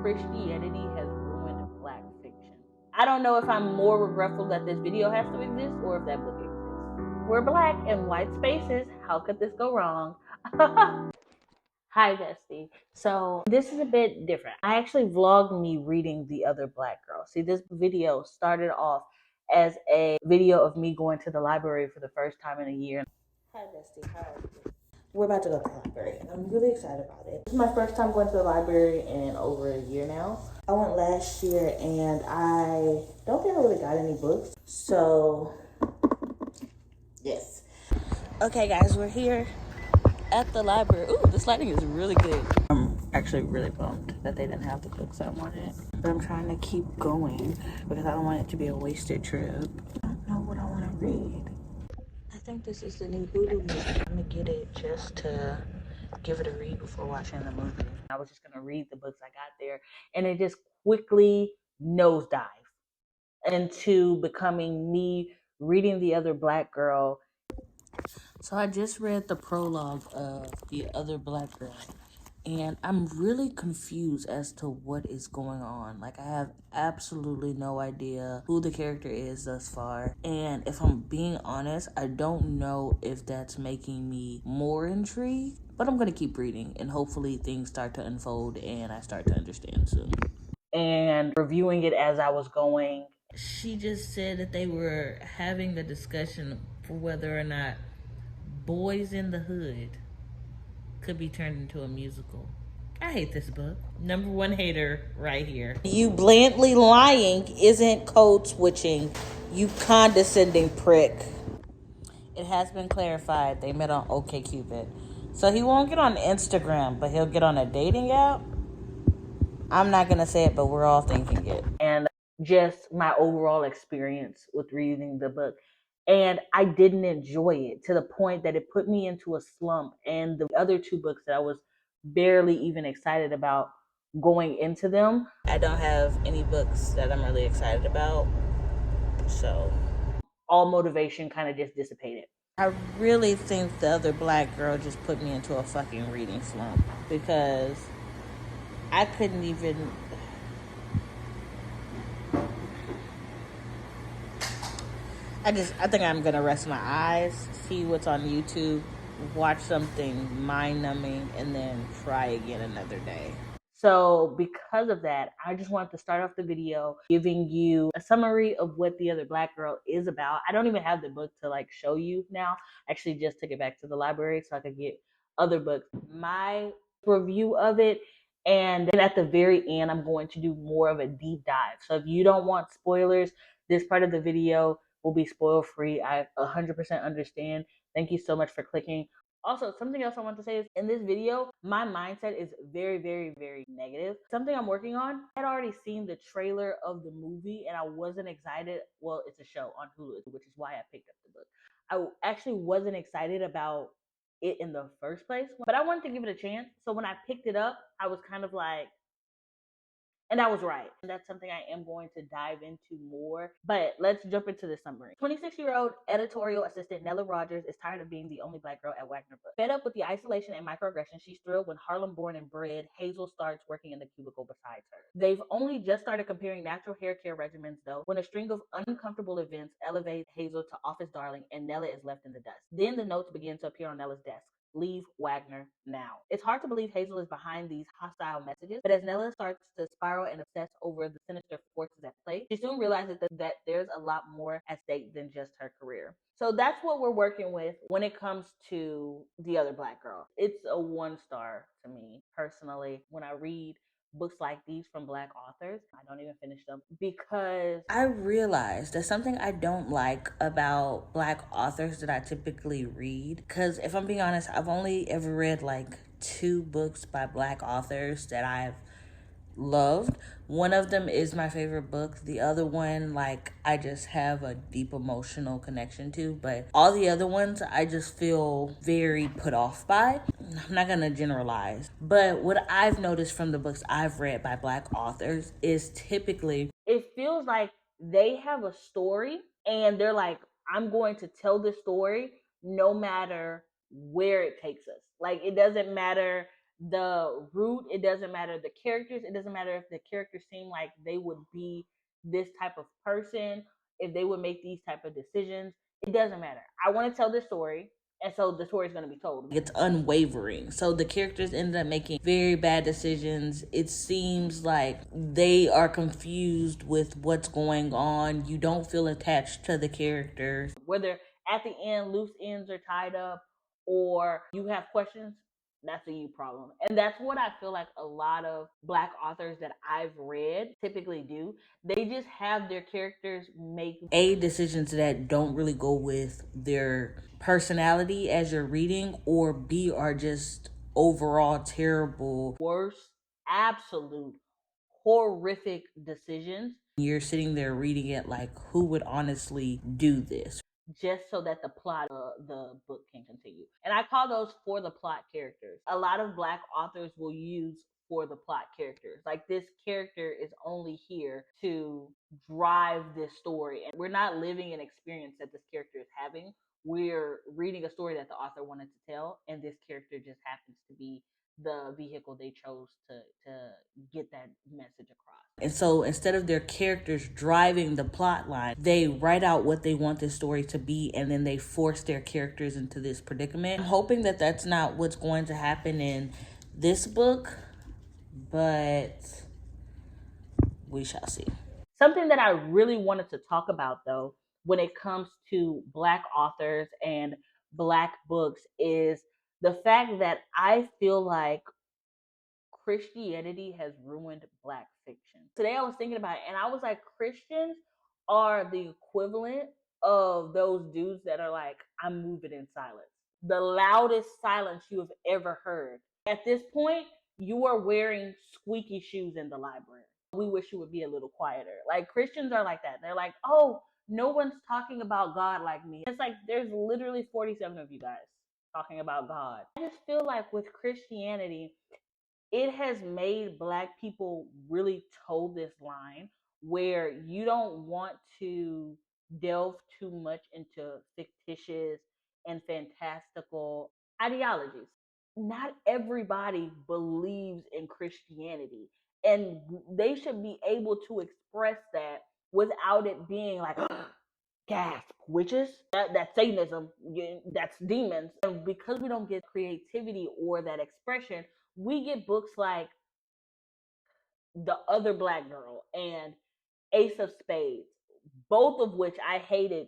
Christianity has ruined black fiction. I don't know if I'm more regretful that this video has to exist or if that book exists. We're black in white spaces. How could this go wrong? Hi, bestie. So this is a bit different. I actually vlogged me reading The Other Black Girl. See, this video started off as a video of me going to the library for the first time in a year. Hi, bestie. How are you? We're about to go to the library, and I'm really excited about it. This is my first time going to the library in over a year now. I went last year, and I don't think I really got any books. So, yes. Okay, guys, we're here at the library. Ooh, this lighting is really good. I'm actually really bummed that they didn't have the books I wanted. But I'm trying to keep going because I don't want it to be a wasted trip. I don't know what I want to read. I think this is the new Hulu movie. I'm gonna get it just to give it a read before watching the movie. I was just gonna read the books I got there, and it just quickly nosedive into becoming me reading The Other Black Girl. So I just read the prologue of The Other Black Girl, and I'm really confused as to what is going on. Like, I have absolutely no idea who the character is thus far. And if I'm being honest, I don't know if that's making me more intrigued. But I'm going to keep reading, and hopefully things start to unfold and I start to understand soon. And reviewing it as I was going, she just said that they were having the discussion for whether or not Boys in the Hood could be turned into a musical. I hate this book. Number one hater right here. You blandly lying isn't code switching, you condescending prick. It has been clarified they met on OkCupid. So he won't get on Instagram, but he'll get on a dating app? I'm not going to say it, but we're all thinking it. And just my overall experience with reading the book. And I didn't enjoy it to the point that it put me into a slump. And the other two books that I was barely even excited about going into them, I don't have any books that I'm really excited about. So all motivation kind of just dissipated. I really think The Other Black Girl just put me into a fucking reading slump because I couldn't even. I think I'm gonna rest my eyes, see what's on YouTube, watch something mind numbing, and then try again another day. So because of that, I just wanted to start off the video giving you a summary of what The Other Black Girl is about. I don't even have the book to like show you now. I actually just took it back to the library so I could get other books. My review of it, and then at the very end, I'm going to do more of a deep dive. So if you don't want spoilers, this part of the video will be spoil free. I 100% understand. Thank you so much for clicking. Also, something else I want to say is in this video, my mindset is very, very, very negative. Something I'm working on, I had already seen the trailer of the movie and I wasn't excited. Well, it's a show on Hulu, which is why I picked up the book. I actually wasn't excited about it in the first place, but I wanted to give it a chance. So when I picked it up, I was kind of like, and I was right. And that's something I am going to dive into more. But let's jump into the summary. 26-year-old editorial assistant Nella Rogers is tired of being the only black girl at Wagner Books. Fed up with the isolation and microaggression, she's thrilled when Harlem-born and bred Hazel starts working in the cubicle beside her. They've only just started comparing natural hair care regimens, though, when a string of uncomfortable events elevate Hazel to office darling and Nella is left in the dust. Then the notes begin to appear on Nella's desk. Leave Wagner now. It's hard to believe Hazel is behind these hostile messages, but as Nella starts to spiral and obsess over the sinister forces at play, she soon realizes that there's a lot more at stake than just her career. So that's what we're working with when it comes to The Other Black Girl. It's a 1-star to me, personally. When I read books like these from black authors, I don't even finish them because I realized there's something I don't like about black authors that I typically read. Because if I'm being honest, I've only ever read like 2 books by black authors that I've loved. One of them is my favorite book. The other one, like, I just have a deep emotional connection to. But all the other ones, I just feel very put off by. I'm not gonna generalize. But what I've noticed from the books I've read by black authors is typically, it feels like they have a story and they're like, I'm going to tell this story no matter where it takes us. Like, it doesn't matter the root, it doesn't matter the characters, it doesn't matter if the characters seem like they would be this type of person, if they would make these type of decisions. It doesn't matter. I want to tell this story, and so the story is going to be told. It's unwavering. So the characters ended up making very bad decisions. It seems like they are confused with what's going on. You don't feel attached to the characters. Whether at the end loose ends are tied up or you have questions, that's a you problem. And that's what I feel like a lot of Black authors that I've read typically do. They just have their characters make A, decisions that don't really go with their personality as you're reading, or B, are just overall terrible, worst, absolute horrific decisions. You're sitting there reading it like, who would honestly do this? Just so that the plot of the book can continue. And I call those for the plot characters. A lot of Black authors will use for the plot characters. Like, this character is only here to drive this story. And we're not living an experience that this character is having. We're reading a story that the author wanted to tell, and this character just happens to be the vehicle they chose to get that message across. And so instead of their characters driving the plot line, they write out what they want this story to be, and then they force their characters into this predicament. I'm hoping that that's not what's going to happen in this book, but we shall see. Something that I really wanted to talk about, though, when it comes to Black authors and Black books, is the fact that I feel like Christianity has ruined Black fiction. Today I was thinking about it, and I was like, Christians are the equivalent of those dudes that are like, I'm moving in silence. The loudest silence you have ever heard. At this point, you are wearing squeaky shoes in the library. We wish you would be a little quieter. Like, Christians are like that. They're like, oh, no one's talking about God like me. It's like there's literally 47 of you guys talking about God. I just feel like with Christianity, it has made Black people really toe this line where you don't want to delve too much into fictitious and fantastical ideologies. Not everybody believes in Christianity, and they should be able to express that without it being like, gasp, witches, that's Satanism, that's demons. And because we don't get creativity or that expression, we get books like The Other Black Girl and Ace of Spades, both of which I hated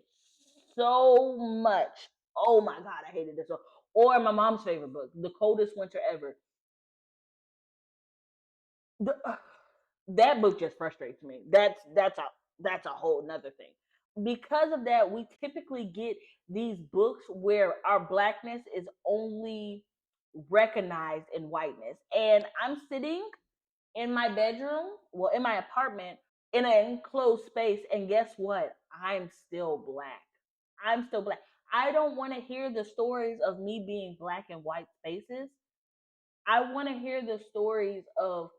so much. Oh my God, I hated this one. Or my mom's favorite book, The Coldest Winter Ever. The, that book just frustrates me. That's a whole nother thing. Because of that, we typically get these books where our Blackness is only recognized in whiteness. And I'm sitting in my bedroom, well, in my apartment, in an enclosed space, and guess what? I'm still Black. I'm still Black. I don't want to hear the stories of me being Black in white spaces. I want to hear the stories of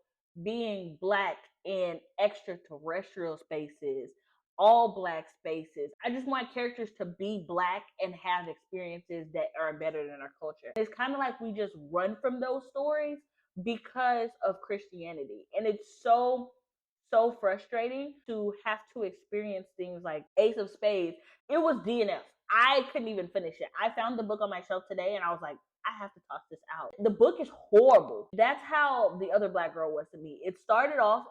being Black in extraterrestrial spaces, all Black spaces. I just want characters to be Black and have experiences that are better than our culture. It's kind of like we just run from those stories because of Christianity. And it's so frustrating to have to experience things like Ace of Spades. It was DNF. I couldn't even finish it. I found the book on my shelf today and I was like, I have to toss this out. The book is horrible. That's how The Other Black Girl was to me. It started off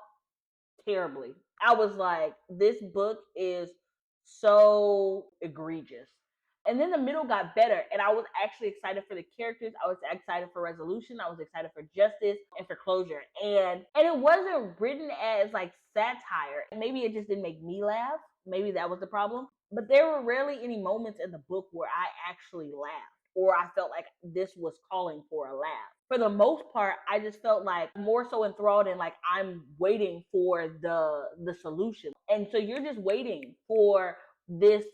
terribly. I was like, this book is so egregious. And then the middle got better, and I was actually excited for the characters. I was excited for resolution. I was excited for justice and for closure. And it wasn't written as like satire. Maybe it just didn't make me laugh. Maybe that was the problem. But there were rarely any moments in the book where I actually laughed or I felt like this was calling for a laugh. For the most part, I just felt like more so enthralled in like I'm waiting for the solution. And so you're just waiting for this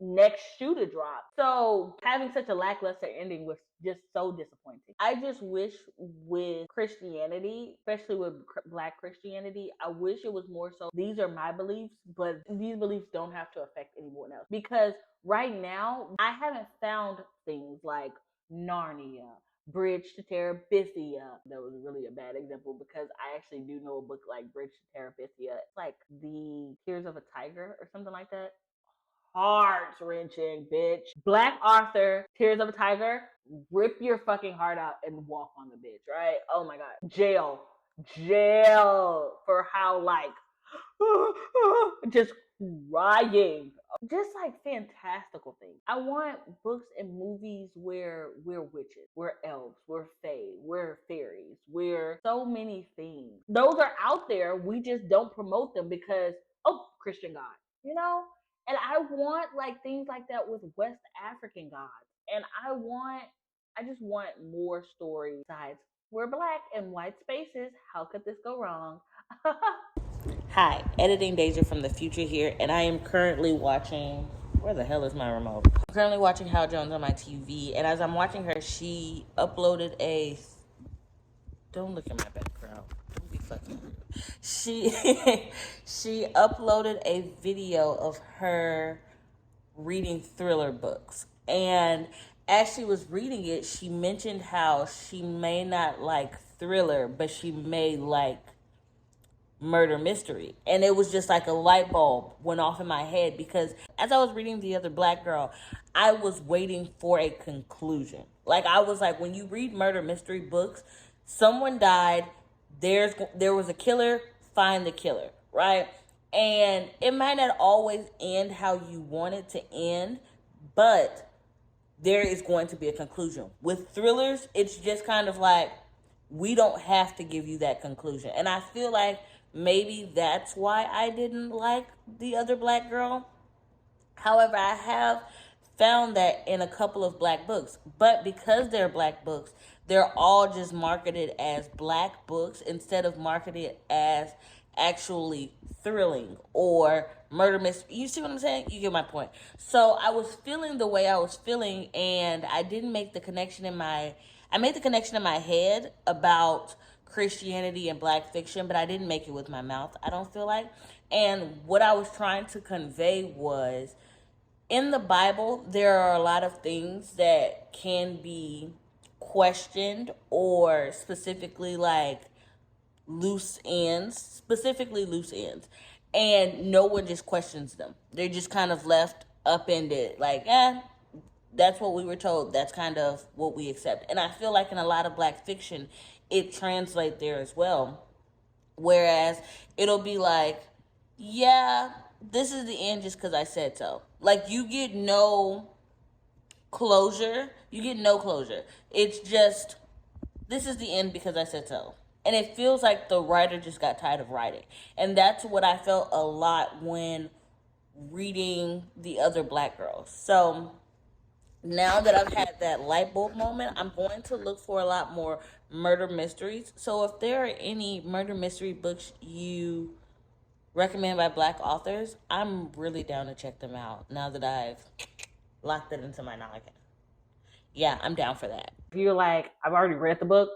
next shoe to drop. So having such a lackluster ending was just so disappointing. I just wish with Christianity, especially with Black Christianity, I wish it was more so these are my beliefs, but these beliefs don't have to affect anyone else. Because right now, I haven't found things like Narnia, Bridge to Terabithia. That was really a bad example because I actually do know a book like Bridge to Terabithia. It's like The Tears of a Tiger or something like that. Heart wrenching, bitch. Black author, Tears of a Tiger. Rip your fucking heart out and walk on the bitch, right? Oh my god. Jail for how like just crying. Just like fantastical things. I want books and movies where we're witches, we're elves, we're fae, we're fairies, we're so many things. Those are out there. We just don't promote them because, oh, Christian God, you know? And I want like things like that with West African gods. And I just want more stories besides we're black and white spaces. How could this go wrong? Hi, editing Deja from the future here, and I am currently watching. Where the hell is my remote? I'm currently watching Hal Jones on my TV, and as I'm watching her, she uploaded a. Don't look at my background. Don't be fucking rude. She uploaded a video of her reading thriller books, and as she was reading it, she mentioned how she may not like thriller, but she may like murder mystery. And it was just like a light bulb went off in my head because as I was reading The Other Black Girl, I was waiting for a conclusion. Like I was like, when you read murder mystery books, someone died, there was a killer, find the killer, right? And it might not always end how you want it to end, but there is going to be a conclusion. With thrillers, it's just kind of like, we don't have to give you that conclusion. And I feel like maybe that's why I didn't like The Other Black Girl. However, I have found that in a couple of black books. But because they're black books, they're all just marketed as black books instead of marketed as actually thrilling or murder mystery. You see what I'm saying? You get my point. So I was feeling the way I was feeling, and I didn't make the connection I made the connection in my head about Christianity and black fiction, but I didn't make it with my mouth, I don't feel like. And what I was trying to convey was, in the Bible, there are a lot of things that can be questioned, or specifically like specifically loose ends. And no one just questions them. They're just kind of left upended, like, that's what we were told. That's kind of what we accept. And I feel like in a lot of black fiction, it translates there as well. Whereas it'll be like, yeah, this is the end just because I said so. Like, you get no closure. You get no closure. It's just, this is the end because I said so. And it feels like the writer just got tired of writing. And that's what I felt a lot when reading The Other Black Girls. So now that I've had that light bulb moment, I'm going to look for a lot more murder mysteries. So if there are any murder mystery books you recommend by black authors, I'm really down to check them out now that I've locked it into my noggin. Yeah, I'm down for that. If you're like, I've already read the book,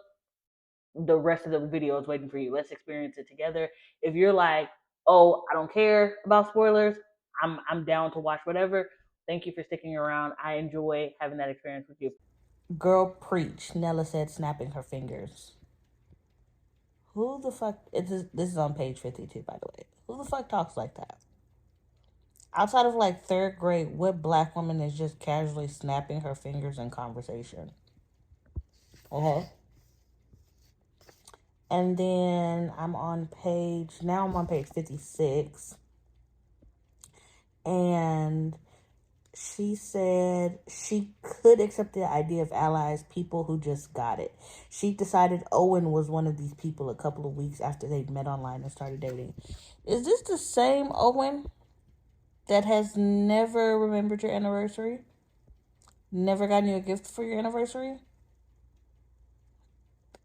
the rest of the video is waiting for you. Let's experience it together. If you're like, oh, I don't care about spoilers, I'm down to watch whatever. Thank you for sticking around. I enjoy having that experience with you. Girl, preach. Nella said, snapping her fingers. Who the fuck? This is on page 52, by the way. Who the fuck talks like that? Outside of like third grade, what black woman is just casually snapping her fingers in conversation? Okay. And then I'm on page 56. And she said she could accept the idea of allies, people who just got it. She decided Owen was one of these people a couple of weeks after they'd met online and started dating. Is this the same Owen that has never remembered your anniversary? Never gotten you a gift for your anniversary?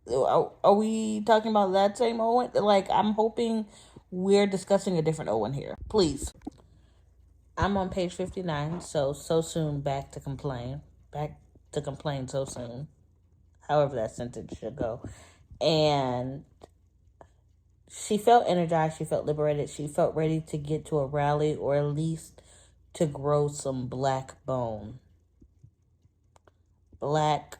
Are we talking about that same Owen? Like, I'm hoping we're discussing a different Owen here. Please. I'm on page 59, so soon back to complain. Back to complain so soon. However that sentence should go. And she felt energized, she felt liberated, she felt ready to get to a rally, or at least to grow some black bone. Black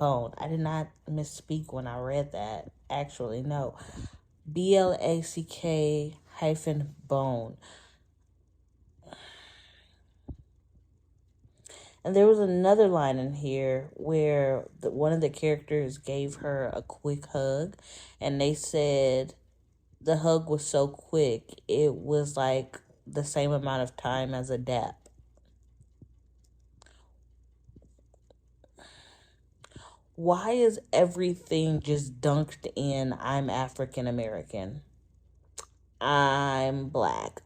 Bone. I did not misspeak when I read that. Actually, no. BLACK hyphen bone. And there was another line in here where one of the characters gave her a quick hug, and they said the hug was so quick, it was like the same amount of time as a dap. Why is everything just dunked in I'm African American? I'm black.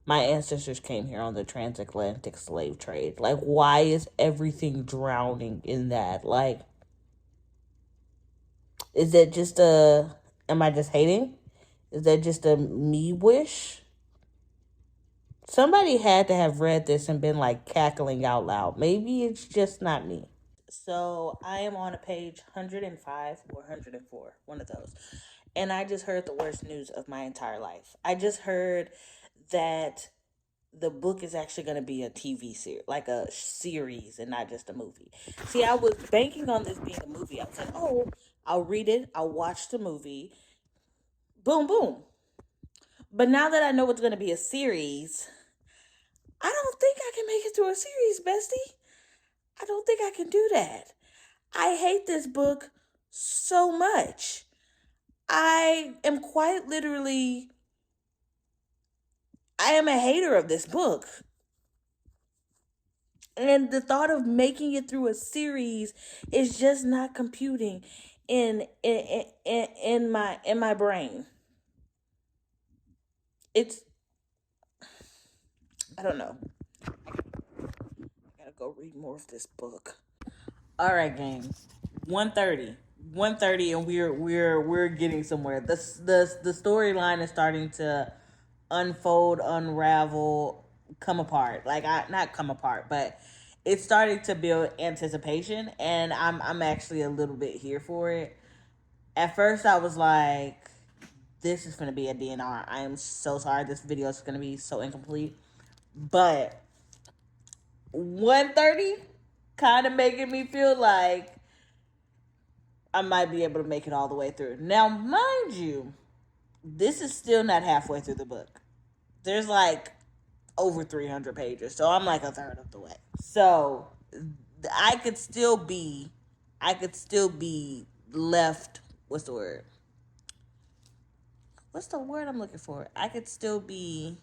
My ancestors came here on the transatlantic slave trade. Like, why is everything drowning in that? Like, is that just am I just hating? Is that just a me wish? Somebody had to have read this and been like cackling out loud. Maybe it's just not me. So I am on a page 105 or 104, one of those. And I just heard the worst news of my entire life. I just heard that the book is actually going to be a TV series, like a series and not just a movie. See, I was banking on this being a movie. I was like, oh, I'll read it, I'll watch the movie. Boom, boom. But now that I know it's going to be a series, I don't think I can make it through a series, bestie. I don't think I can do that. I hate this book so much. I am quite literally, I am a hater of this book. And the thought of making it through a series is just not computing in my brain. It's, I don't know. I gotta go read more of this book. All right, gang. 1:30. 1:30, and we're getting somewhere. The storyline is starting to unfold, unravel, come apart. Like, I not come apart, but it's starting to build anticipation, and I'm actually a little bit here for it. At first I was like, this is gonna be a DNR. I am so sorry, this video is gonna be so incomplete. But 1:30 kind of making me feel like I might be able to make it all the way through. Now, mind you, this is still not halfway through the book. There's like over 300 pages, so I'm like a third of the way. So I could still be left. What's the word? What's the word I'm looking for? I could stand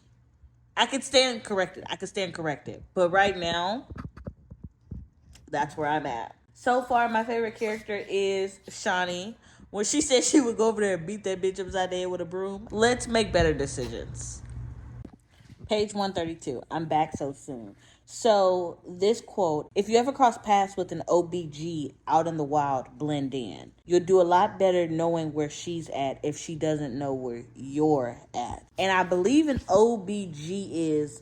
corrected. I could stand corrected. But right now, that's where I'm at. So far, my favorite character is Shawnee. When she said she would go over there and beat that bitch upside the head with a broom. Let's make better decisions. Page 132. I'm back so soon. So, this quote, if you ever cross paths with an OBG out in the wild, blend in. You'll do a lot better knowing where she's at if she doesn't know where you're at. And I believe an OBG is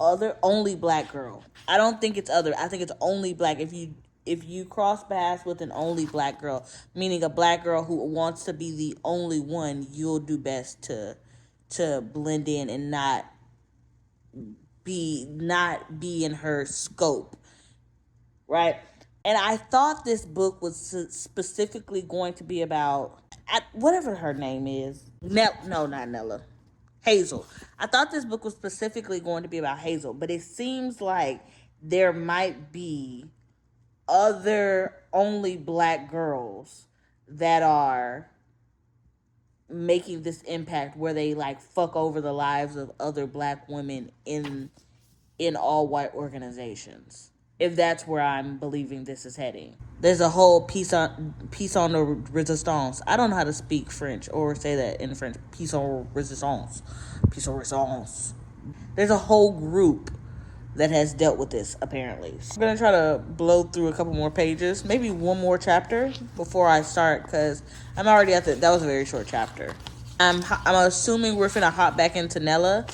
other only black girl. I don't think it's other. I think it's only black. If you cross paths with an only black girl, meaning a black girl who wants to be the only one, you'll do best to blend in and not be in her scope, right? And I thought this book was specifically going to be about whatever her name is. No, not Nella. Hazel. I thought this book was specifically going to be about Hazel, but it seems like there might be other only black girls that are making this impact where they like fuck over the lives of other black women in all white organizations. If that's where I'm believing this is heading. There's a whole piece on the resistance. I don't know how to speak French or say that in French. Piece on resistance. Piece on resistance. There's a whole group that has dealt with this, apparently. So I'm going to try to blow through a couple more pages, maybe one more chapter before I start, because I'm already at that was a very short chapter. I'm assuming we're finna hop back into Nella,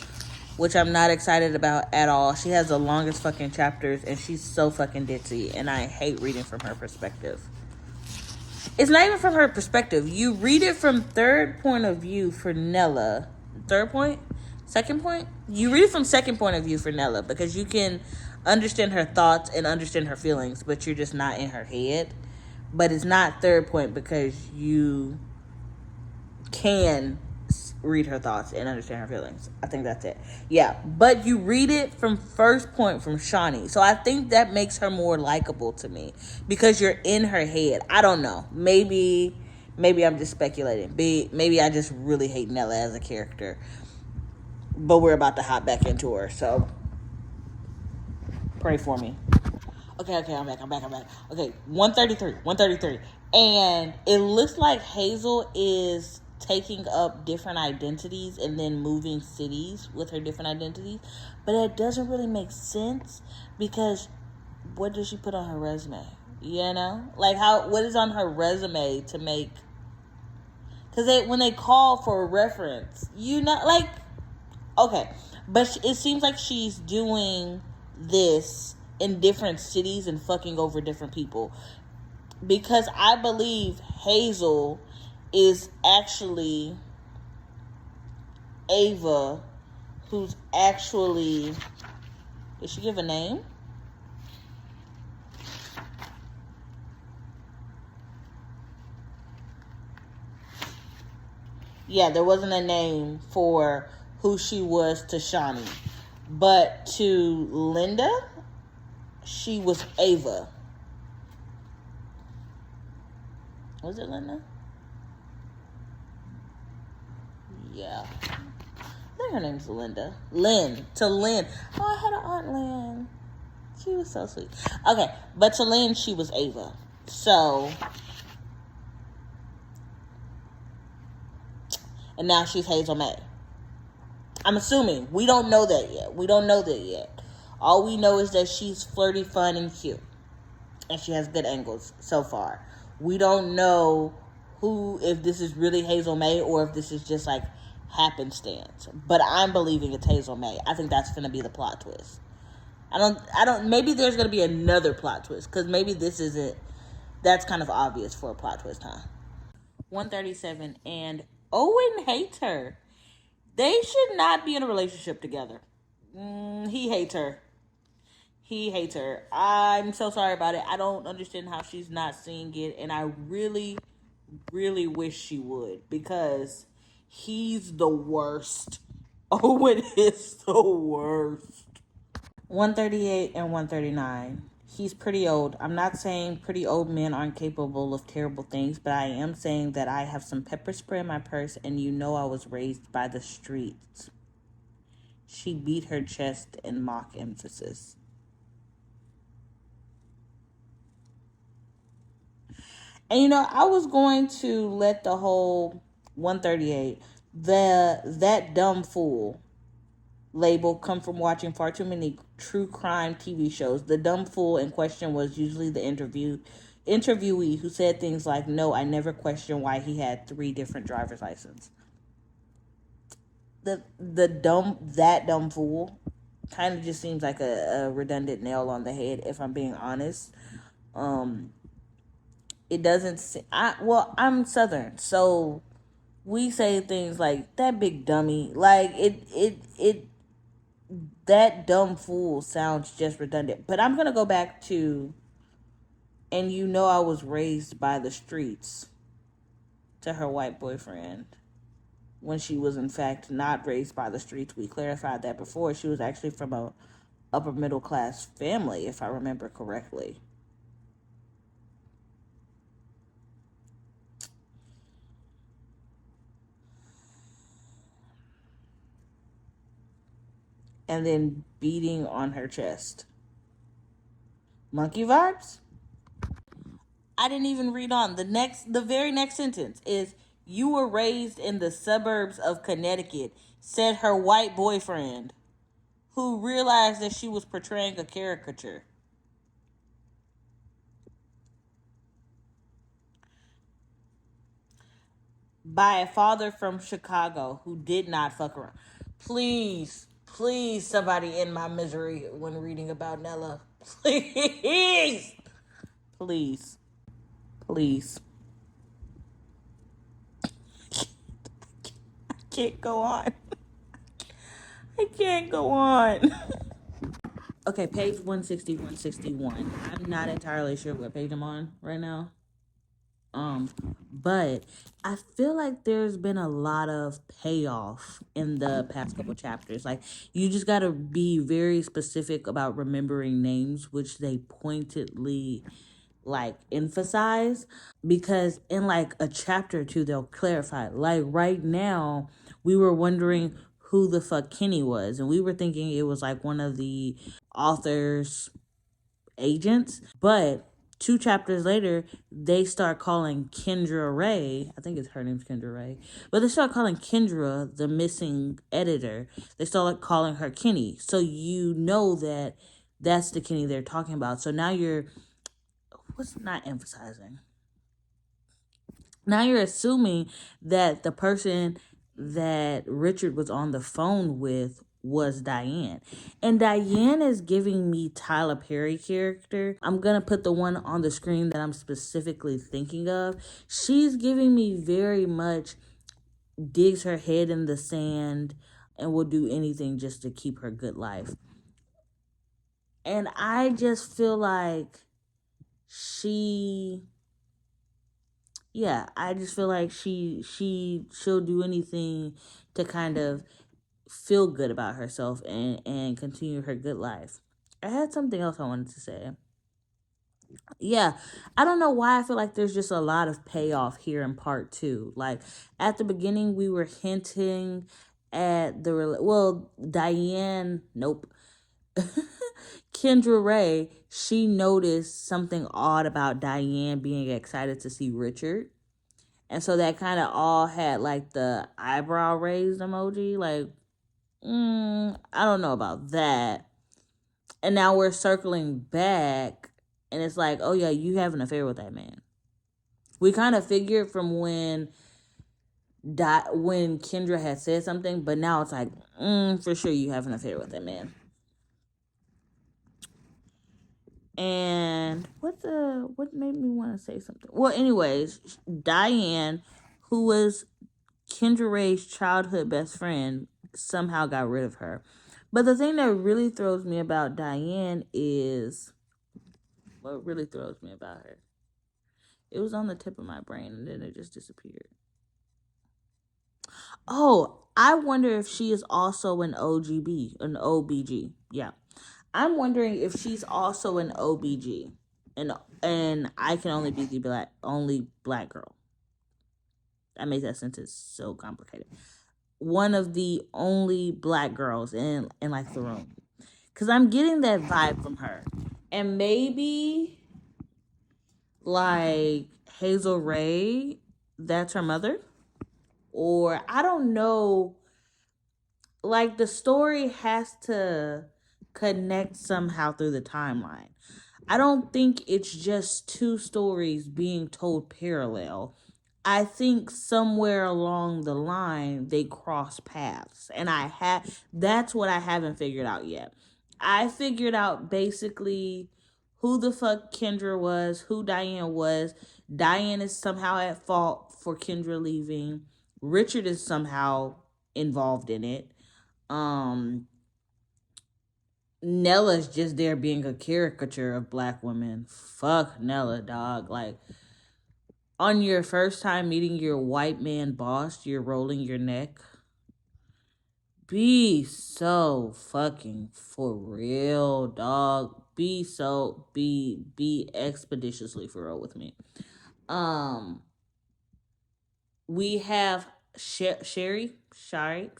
which I'm not excited about at all. She has the longest fucking chapters, and she's so fucking ditzy, and I hate reading from her perspective. It's not even from her perspective. You read it from third point of view for Nella. Third point? Second point? You read it from second point of view for Nella, because you can understand her thoughts and understand her feelings, but you're just not in her head. But it's not third point because you can read her thoughts and understand her feelings. I think that's it. Yeah, but you read it from first point from Shawnee. So I think that makes her more likable to me because you're in her head. I don't know. Maybe I'm just speculating. Maybe I just really hate Nella as a character. But we're about to hop back into her. So pray for me. Okay, I'm back. Okay, 133. And it looks like Hazel is taking up different identities and then moving cities with her different identities. But it doesn't really make sense because what does she put on her resume? You know? Like, what is on her resume to make... Because when they call for a reference, like... Okay, but it seems like she's doing this in different cities and fucking over different people. Because I believe Hazel is actually Ava, who's actually... Did she give a name? Yeah, there wasn't a name for who she was to Shawnee. But to Linda, she was Ava. Was it Linda? Yeah. I think her name's Linda. Lynn. To Lynn. Oh, I had an Aunt Lynn. She was so sweet. Okay, but to Lynn, she was Ava. So... And now she's Hazel May. I'm assuming. We don't know that yet. All we know is that she's flirty, fun, and cute. And she has good angles so far. We don't know if this is really Hazel May or if this is just like happenstance. But I'm believing it's Hazel May. I think that's going to be the plot twist. Maybe there's going to be another plot twist. Because maybe this isn't... That's kind of obvious for a plot twist, huh? 137. And Owen hates her. They should not be in a relationship together. He hates her. I'm so sorry about it. I don't understand how she's not seeing it. And I really, really wish she would. Because he's the worst. Owen is the worst. 138 and 139. He's pretty old. I'm not saying pretty old men aren't capable of terrible things, but I am saying that I have some pepper spray in my purse and I was raised by the streets. She beat her chest in mock emphasis. And I was going to let the whole 138, that dumb fool label come from watching far too many true crime TV shows. The dumb fool in question was usually the interviewee who said things like, "No, I never questioned why he had 3 different driver's licenses." That dumb fool kind of just seems like a redundant nail on the head, if I'm being honest. It doesn't... I'm Southern, so we say things like, that big dummy. Like, that dumb fool sounds just redundant. But I'm going to go back to, and I was raised by the streets, to her white boyfriend. When she was, in fact, not raised by the streets. We clarified that before. She was actually from a upper middle class family, if I remember correctly. And then beating on her chest. Monkey vibes? I didn't even read on. The very next sentence is, "You were raised in the suburbs of Connecticut," said her white boyfriend, who realized that she was portraying a caricature. By a father from Chicago who did not fuck around. Please, somebody end my misery when reading about Nella. Please. I can't go on. Okay, page 160, 161. I'm not entirely sure what page I'm on right now. But I feel like there's been a lot of payoff in the past couple chapters. Like, you just gotta be very specific about remembering names, which they pointedly like emphasize, because in like a chapter or two they'll clarify. Like right now, we were wondering who the fuck Kenny was, and we were thinking it was like one of the author's agents. But 2 chapters later, they start calling Kendra Ray. I think it's her name's Kendra Ray. But they start calling Kendra, the missing editor, they start calling her Kenny. So you know that that's the Kenny they're talking about. So now you're, what's not emphasizing? Now you're assuming that the person that Richard was on the phone with was Diane. And Diane is giving me Tyler Perry character. I'm going to put the one on the screen that I'm specifically thinking of. She's giving me very much digs her head in the sand and will do anything just to keep her good life. And I just feel like she, yeah, I just feel like she'll do anything to kind of feel good about herself and continue her good life. I had something else I wanted to say. Yeah, I don't know why I feel like there's just a lot of payoff here in part 2. Like at the beginning we were hinting at Diane, nope. Kendra Ray, she noticed something odd about Diane being excited to see Richard. And so that kind of all had like the eyebrow raised emoji. Like, I don't know about that. And now we're circling back, and it's like, oh yeah, you have an affair with that man. We kind of figured from when Kendra had said something, but now it's like, for sure you have an affair with that man. And what made me want to say something? Well, anyways, Diane, who was Kendra Ray's childhood best friend, somehow got rid of her. But the thing that really throws me about Diane is, what really throws me about her? It was on the tip of my brain and then it just disappeared. Oh, I wonder if she is also an OBG. Yeah. I'm wondering if she's also an OBG. And I can only be the only black girl. I made that sentence so complicated. One of the only black girls in like the room, because I'm getting that vibe from her. And maybe like Hazel Ray, that's her mother, or I don't know. Like the story has to connect somehow through the timeline. I don't think it's just 2 stories being told parallel. I think somewhere along the line they cross paths, and that's what I haven't figured out yet. I figured out basically who the fuck Kendra was, who Diane was. Diane is somehow at fault for Kendra leaving. Richard is somehow involved in it. Nella's just there being a caricature of black women. Fuck Nella, dog. Like, on your first time meeting your white man boss, you're rolling your neck. Be so fucking for real, dog. Be expeditiously for real with me. We have Sherry. Sorry,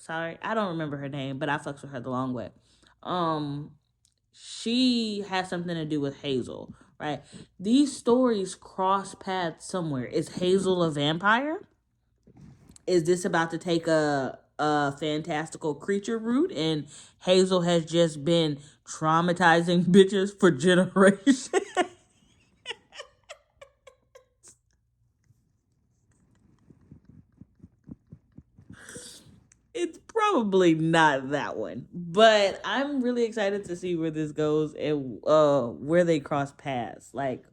I don't remember her name, but I fucks with her the long way. She has something to do with Hazel, right? These stories cross paths somewhere. Is Hazel a vampire? Is this about to take a fantastical creature route, and Hazel has just been traumatizing bitches for generations? It's probably not that one, but I'm really excited to see where this goes and where they cross paths. Like,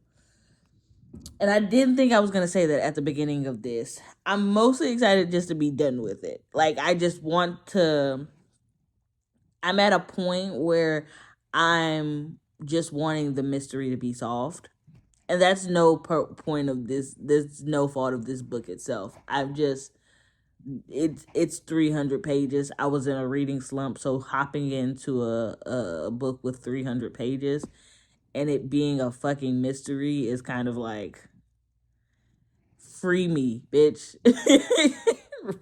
and I didn't think I was gonna say that at the beginning of this. I'm mostly excited just to be done with it. Like, I just want to. I'm at a point where I'm just wanting the mystery to be solved. And that's no point of this. There's no fault of this book itself. I'm just, it's 300 pages. I was in a reading slump, so hopping into a book with 300 pages and it being a fucking mystery is kind of like, free me, bitch.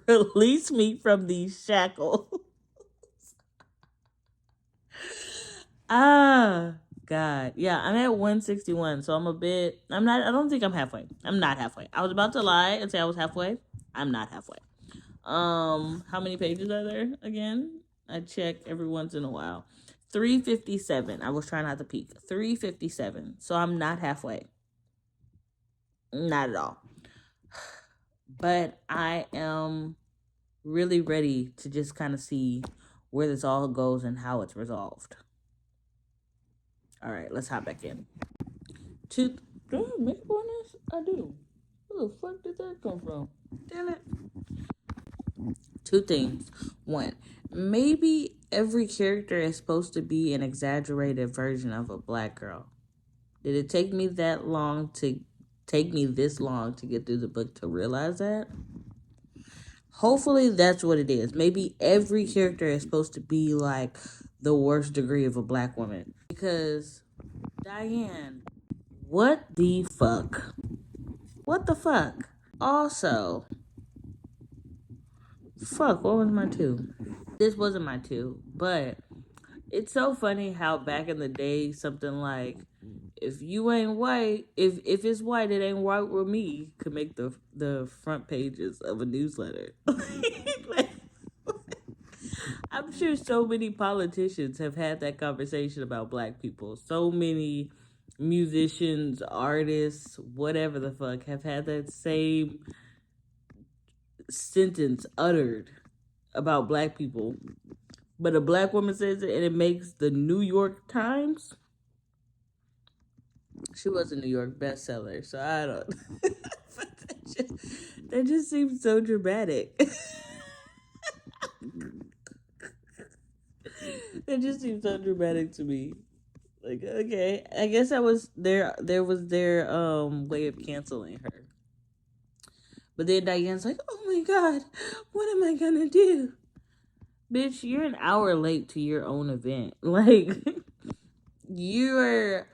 Release me from these shackles. Ah, God. Yeah, I'm at 161, so I don't think I'm halfway. I'm not halfway. I was about to lie and say I was halfway. I'm not halfway. How many pages are there again? I check every once in a while. 357. I was trying not to peek. 357. So I'm not halfway. Not at all. But I am really ready to just kind of see where this all goes and how it's resolved. All right, let's hop back in. Do I make bonus? I do. Where the fuck did that come from? Damn it. Two things. One, maybe every character is supposed to be an exaggerated version of a black girl. Did it take me this long to get through the book to realize that? Hopefully that's what it is. Maybe every character is supposed to be like the worst degree of a black woman. Because Diane, what the fuck? What the fuck? Also, fuck, what was my two? This wasn't my two, but it's so funny how back in the day, something like, if you ain't white, if it's white, it ain't white with me, could make the front pages of a newsletter. Like, I'm sure so many politicians have had that conversation about black people. So many musicians, artists, whatever the fuck, have had that same sentence uttered about black people. But a black woman says it and it makes the New York Times. She was a New York bestseller, so I don't. that just seems so dramatic. That just seems so dramatic to me. Like, okay, I guess that was their way of canceling her. But then Diane's like, oh my God, what am I gonna do? Bitch, you're an hour late to your own event. Like, you're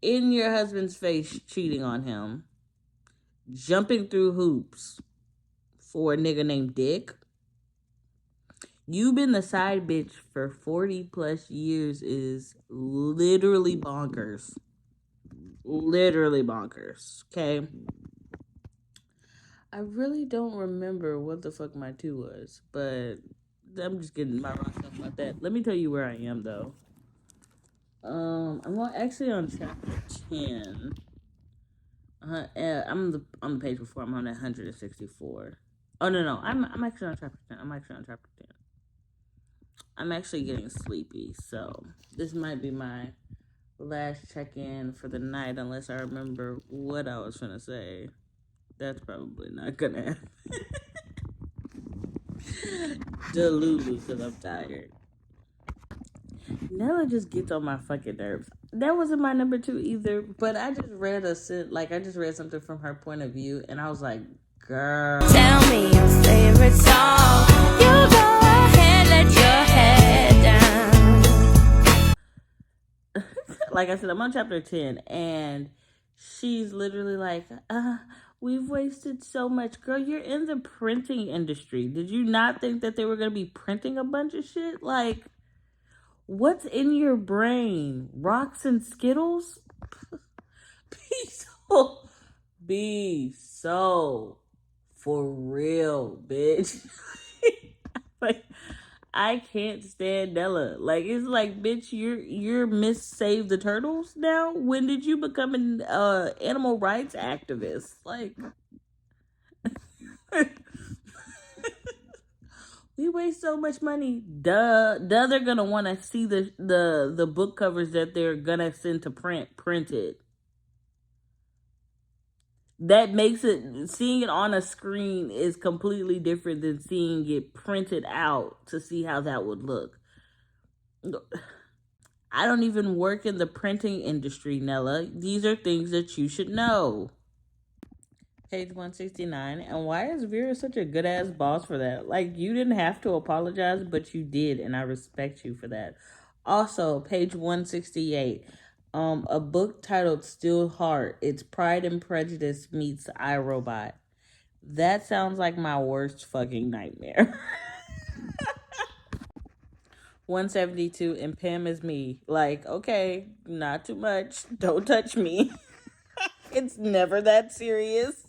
in your husband's face cheating on him, jumping through hoops for a nigga named Dick. You've been the side bitch for 40 plus years is literally bonkers. Literally bonkers, okay? I really don't remember what the fuck my two was, but I'm just getting my wrong stuff about that. Let me tell you where I am, though. I'm actually on chapter 10. I'm on the page before. I'm on 164. Oh no, I'm actually on chapter 10. I'm actually getting sleepy, so this might be my last check-in for the night, unless I remember what I was gonna say. That's probably not gonna happen. Delulu, because I'm tired. Nella just gets on my fucking nerves. That wasn't my number two either, but I just read something from her point of view, and I was like, girl, tell me your favorite song. You go ahead, let your head down. Like I said, I'm on chapter 10, and she's literally like, we've wasted so much. Girl, you're in the printing industry. Did you not think that they were going to be printing a bunch of shit? Like, what's in your brain? Rocks and Skittles? Be so for real, bitch. Like, I can't stand Nella. Like, it's like, bitch, you're Miss Save the Turtles now? When did you become an animal rights activist? Like, we waste so much money. Duh, they're gonna want to see the book covers that they're gonna send to printed. That makes it, seeing it on a screen is completely different than seeing it printed out to see how that would look. I don't even work in the printing industry, Nella. These are things that you should know. Page 169. And why is Vera such a good ass boss for that? Like, you didn't have to apologize, but you did, and I respect you for that. Also, page 168. A book titled Still Heart. It's Pride and Prejudice meets iRobot. That sounds like my worst fucking nightmare. 172, and Pam is me. Like, okay, not too much. Don't touch me. It's never that serious.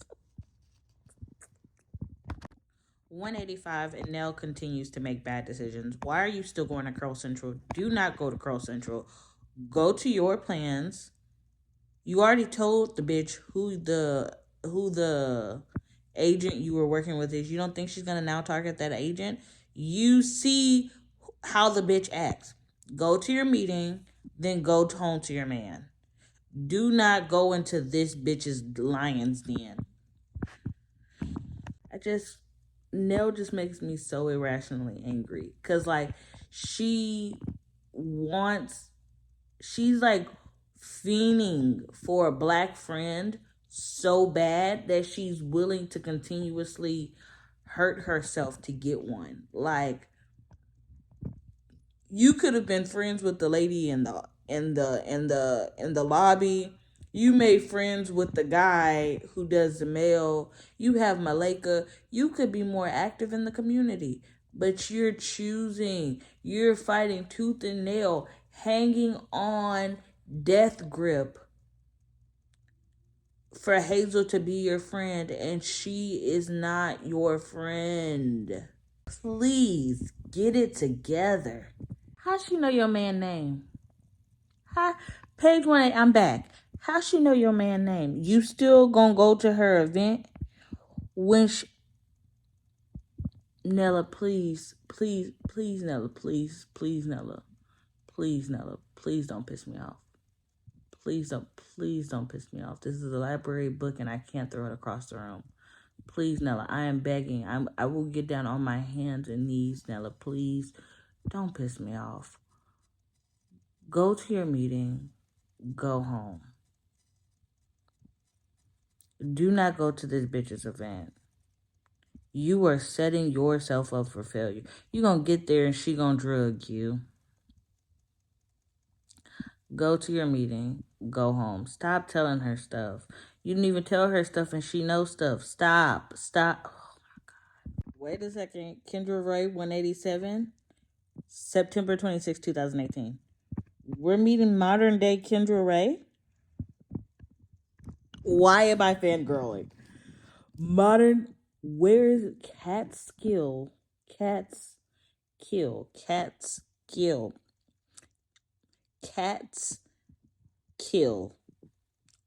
185, and Nell continues to make bad decisions. Why are you still going to Curl Central? Do not go to Curl Central. Go to your plans. You already told the bitch who the agent you were working with is. You don't think she's gonna now target that agent? You see how the bitch acts. Go to your meeting, then go home to your man. Do not go into this bitch's lion's den. Nell just makes me so irrationally angry. Cause like she wants she's like fiending for a black friend so bad that she's willing to continuously hurt herself to get one. Like, you could have been friends with the lady in the lobby. You made friends with the guy who does the mail. You have Malika. You could be more active in the community. But you're fighting tooth and nail, hanging on death grip for Hazel to be your friend, and she is not your friend. Please get it together. How she know your man name? How, page 1, I'm back. How she know your man name? You still gonna go to her event when Nella, please, please, please, Nella, please, Nella, please, Nella, please don't piss me off. Please don't piss me off. This is a library book and I can't throw it across the room. Please, Nella, I am begging. I will get down on my hands and knees, Nella. Please don't piss me off. Go to your meeting. Go home. Do not go to this bitch's event. You are setting yourself up for failure. You gonna get there and she gonna drug you. Go to your meeting. Go home. Stop telling her stuff. You didn't even tell her stuff and she knows stuff. Stop. Oh my God. Wait a second. Kendra Ray, 187. September 26, 2018. We're meeting modern day Kendra Ray. Why am I fangirling? Where is it? Catskill,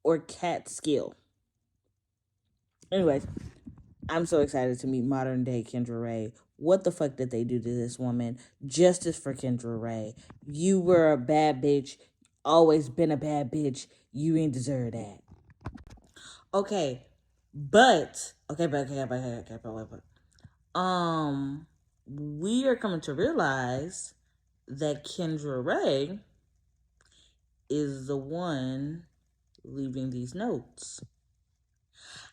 or Catskill. Anyways, I'm so excited to meet modern day Kendra Ray. What the fuck did they do to this woman? Justice for Kendra Ray. You were a bad bitch. Always been a bad bitch. You ain't deserve that. Okay, but we are coming to realize that Kendra Ray is the one leaving these notes.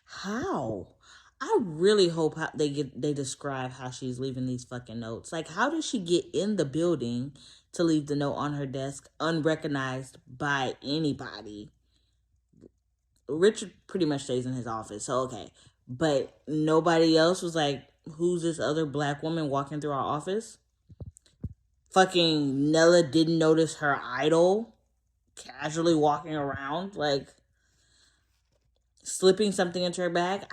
How? I really hope they describe how she's leaving these fucking notes. Like, how did she get in the building to leave the note on her desk unrecognized by anybody? Richard pretty much stays in his office, so okay. But nobody else was like, who's this other black woman walking through our office? Fucking Nella didn't notice her idol casually walking around, like slipping something into her bag.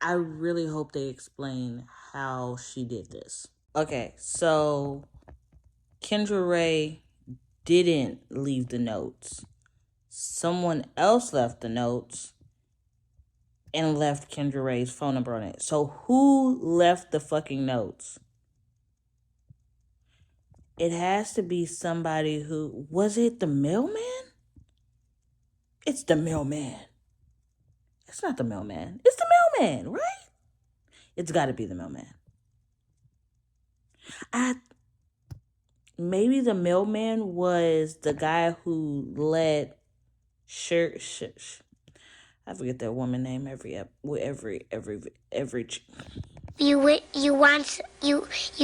I really hope they explain how she did this. Okay, so Kendra Ray didn't leave the notes. Someone else left the notes and left Kendra Ray's phone number on it. So who left the fucking notes? It has to be somebody who... Was it the mailman? It's the mailman. It's not the mailman. It's the mailman, right? It's got to be the mailman. maybe the mailman was the guy who let I forget that woman name every you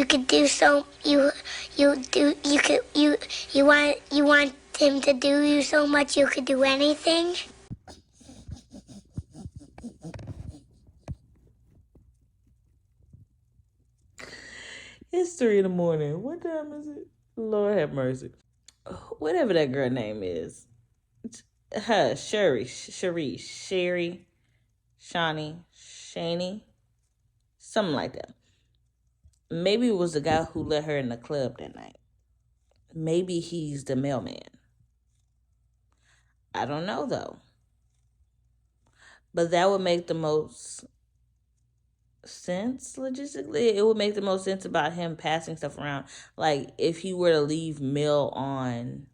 could do so you do you want him to do you so much you could do anything. It's 3 in the morning. What time is it? Lord have mercy. Whatever that girl name is. Her, Sherry, Shawnee, Shani, something like that. Maybe it was the guy who let her in the club that night. Maybe he's the mailman. I don't know though. But that would make the most sense logistically. It would make the most sense about him passing stuff around. Like if he were to leave mail on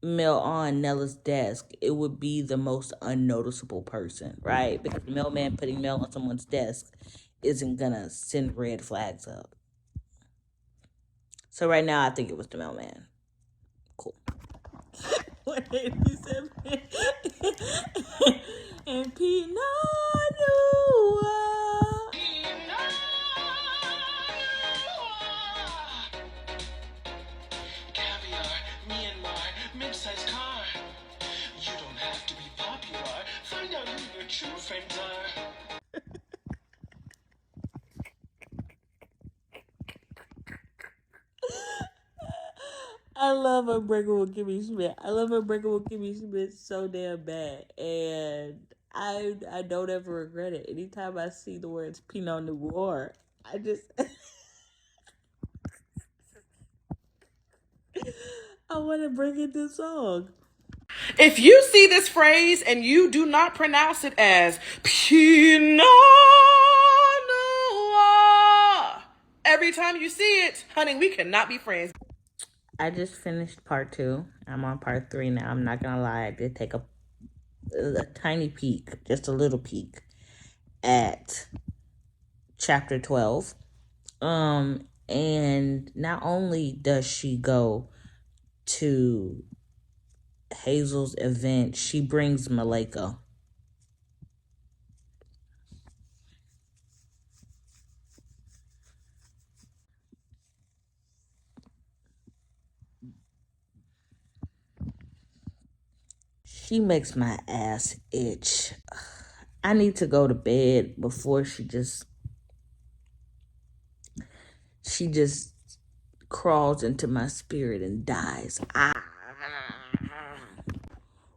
Nella's desk, it would be the most unnoticeable person, right? Because the mailman putting mail on someone's desk isn't gonna send red flags up. So right now, I think it was the mailman. Cool. 187 and Pinot Noir. Caviar, Myanmar, mid-sized car. You don't have to be popular. Find out who your true friends are. I love Unbreakable Kimmy Schmidt. I love Unbreakable Kimmy Schmidt so damn bad. And I don't ever regret it. Anytime I see the words Pinot Noir, I just I want to bring in this song. If you see this phrase and you do not pronounce it as Pinot Noir every time you see it, honey, we cannot be friends. I just finished part 2. I'm on part 3 now. I'm not gonna lie, I did take a tiny peek, just a little peek, at chapter 12. And not only does she go to Hazel's event, she brings Malika. She makes my ass itch. I need to go to bed before she just crawls into my spirit and dies.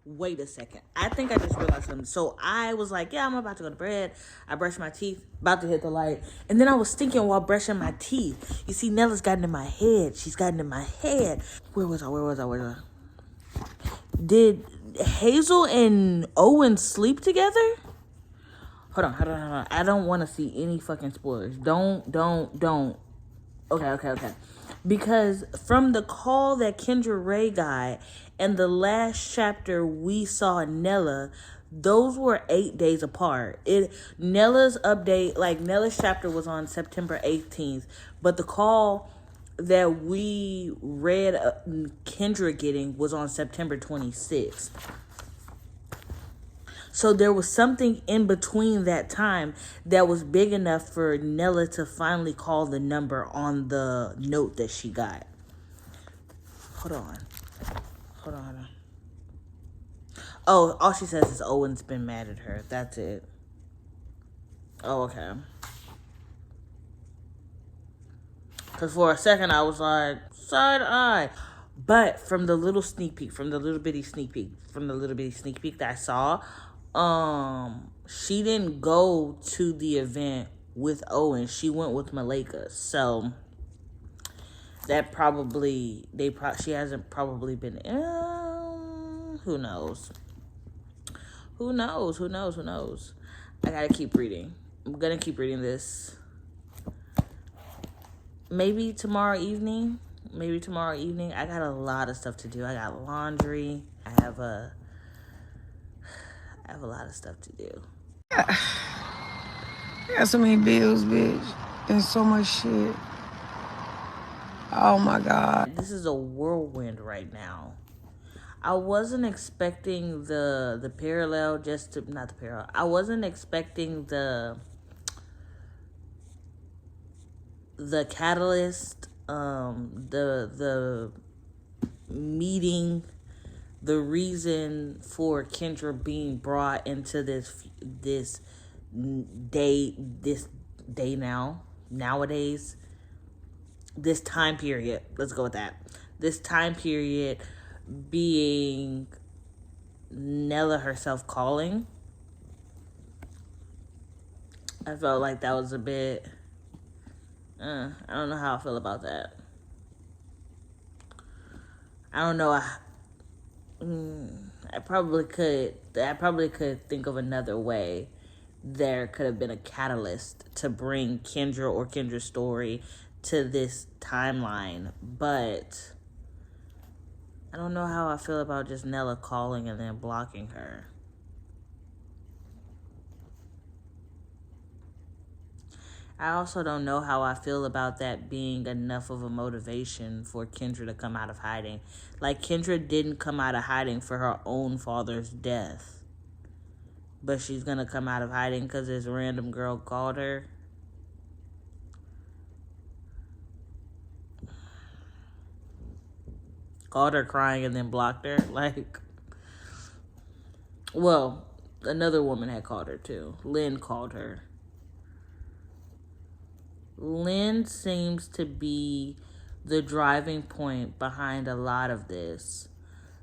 Wait a second. I think I just realized something. So I was like, yeah, I'm about to go to bed. I brushed my teeth, about to hit the light. And then I was thinking while brushing my teeth, you see, Nella's gotten in my head. She's gotten in my head. Where was I? Did Hazel and Owen sleep together? Hold on. I don't want to see any fucking spoilers. Don't. Okay. Because from the call that Kendra Ray got and the last chapter we saw Nella, those were 8 days apart. Nella's update, like Nella's chapter was on September 18th, but the call that we read Kendra getting was on September 26th. So there was something in between that time that was big enough for Nella to finally call the number on the note that she got. Hold on. Oh, all she says is Owen's been mad at her. That's it. Oh, okay. Because for a second I was like, side eye. But from the little bitty sneak peek that I saw, she didn't go to the event with Owen. She went with Malika. So that she hasn't probably been. Who knows? I gotta keep reading. I'm gonna keep reading this. Maybe tomorrow evening. I got a lot of stuff to do. I got laundry. I have a lot of stuff to do. I got so many bills, bitch, and so much shit. Oh my God. This is a whirlwind right now. I wasn't expecting the parallel just to not the parallel. I wasn't expecting the catalyst, the meeting, the reason for Kendra being brought into this day nowadays, this time period. Let's go with that. This time period being Nella herself calling. I felt like that was a bit. I don't know how I feel about that. I don't know. I probably could. I probably could think of another way. There could have been a catalyst to bring Kendra or Kendra's story to this timeline, but I don't know how I feel about just Nella calling and then blocking her. I also don't know how I feel about that being enough of a motivation for Kendra to come out of hiding. Like, Kendra didn't come out of hiding for her own father's death, but she's gonna come out of hiding because this random girl called her. Called her crying and then blocked her. Like, well, another woman had called her too. Lynn called her. Lynn seems to be the driving point behind a lot of this.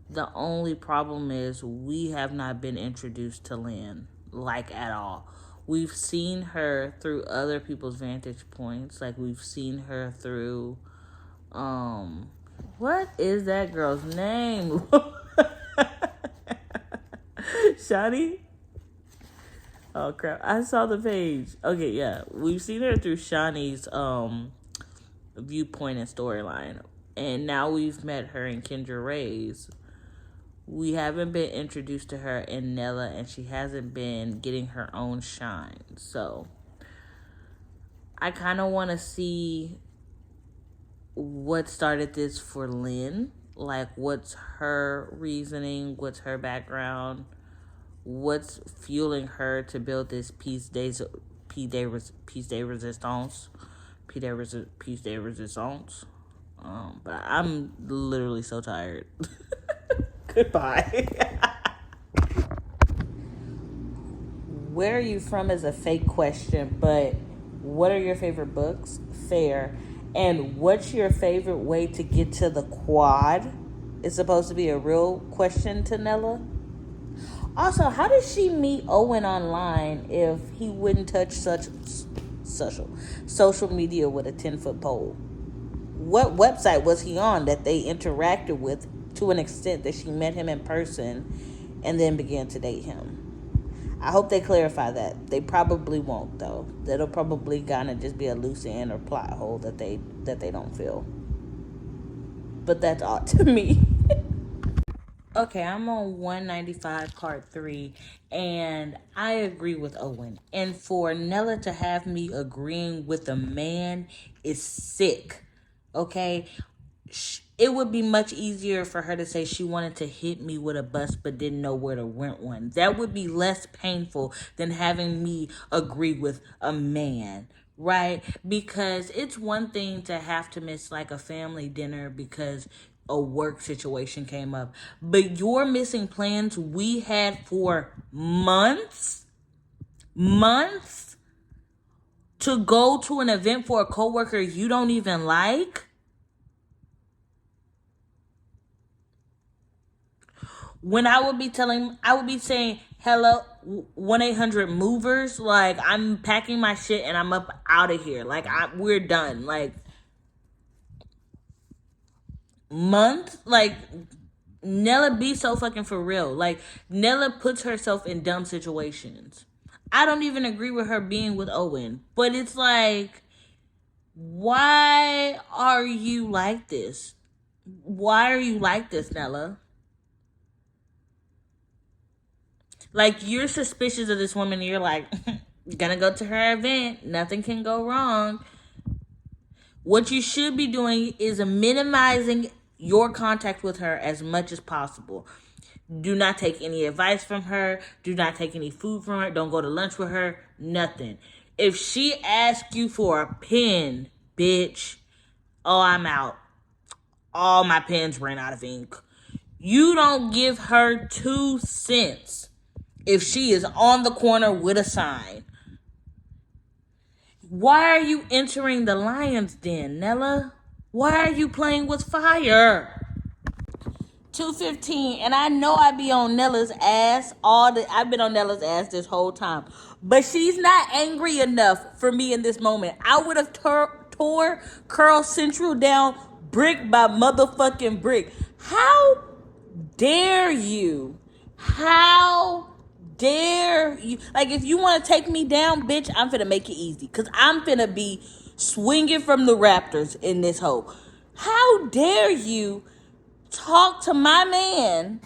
The only problem is we have not been introduced to Lynn, like, at all. We've seen her through other people's vantage points. Like, we've seen her through, what is that girl's name? Shani? Oh crap! I saw the page. Okay, yeah, we've seen her through Shani's viewpoint and storyline, and now we've met her in Kendra Ray's. We haven't been introduced to her in Nella, and she hasn't been getting her own shine. So I kind of want to see what started this for Lynn. Like, what's her reasoning? What's her background? What's fueling her to build this piece de resistance? But I'm literally so tired. Goodbye. Where are you from is a fake question, but what are your favorite books? Fair. And what's your favorite way to get to the quad? It's supposed to be a real question to Nella. Also, how did she meet Owen online if he wouldn't touch social media with a 10-foot pole? What website was he on that they interacted with to an extent that she met him in person and then began to date him? I hope they clarify that. They probably won't, though. That'll probably kind of just be a loose end or plot hole that they don't fill. But that's odd to me. Okay, I'm on 195 part 3, and I agree with Owen. And for Nella to have me agreeing with a man is sick. Okay? It would be much easier for her to say she wanted to hit me with a bus but didn't know where to rent one. That would be less painful than having me agree with a man, right? Because it's one thing to have to miss like a family dinner because a work situation came up, but you're missing plans we had for months to go to an event for a coworker you don't even like. When I would be saying, hello, 1-800-movers. Like, I'm packing my shit and I'm up out of here. Like, we're done. Like, month? Like, Nella be so fucking for real. Like, Nella puts herself in dumb situations. I don't even agree with her being with Owen. But it's like, why are you like this? Why are you like this, Nella? Like, you're suspicious of this woman and you're like, gonna go to her event. Nothing can go wrong. What you should be doing is minimizing your contact with her as much as possible. Do not take any advice from her. Do not take any food from her. Don't go to lunch with her. Nothing. If she asks you for a pen, bitch, oh, I'm out. All my pens ran out of ink. You don't give her 2 cents if she is on the corner with a sign. Why are you entering the lion's den, Nella? Why are you playing with fire? 2:15, and I know I be on Nella's ass I've been on Nella's ass this whole time. But she's not angry enough for me in this moment. I would have tore Curl Central down brick by motherfucking brick. How dare you? How dare you? Like, if you want to take me down, bitch, I'm finna make it easy. Because I'm finna be swinging from the Raptors in this hole. How dare you talk to my man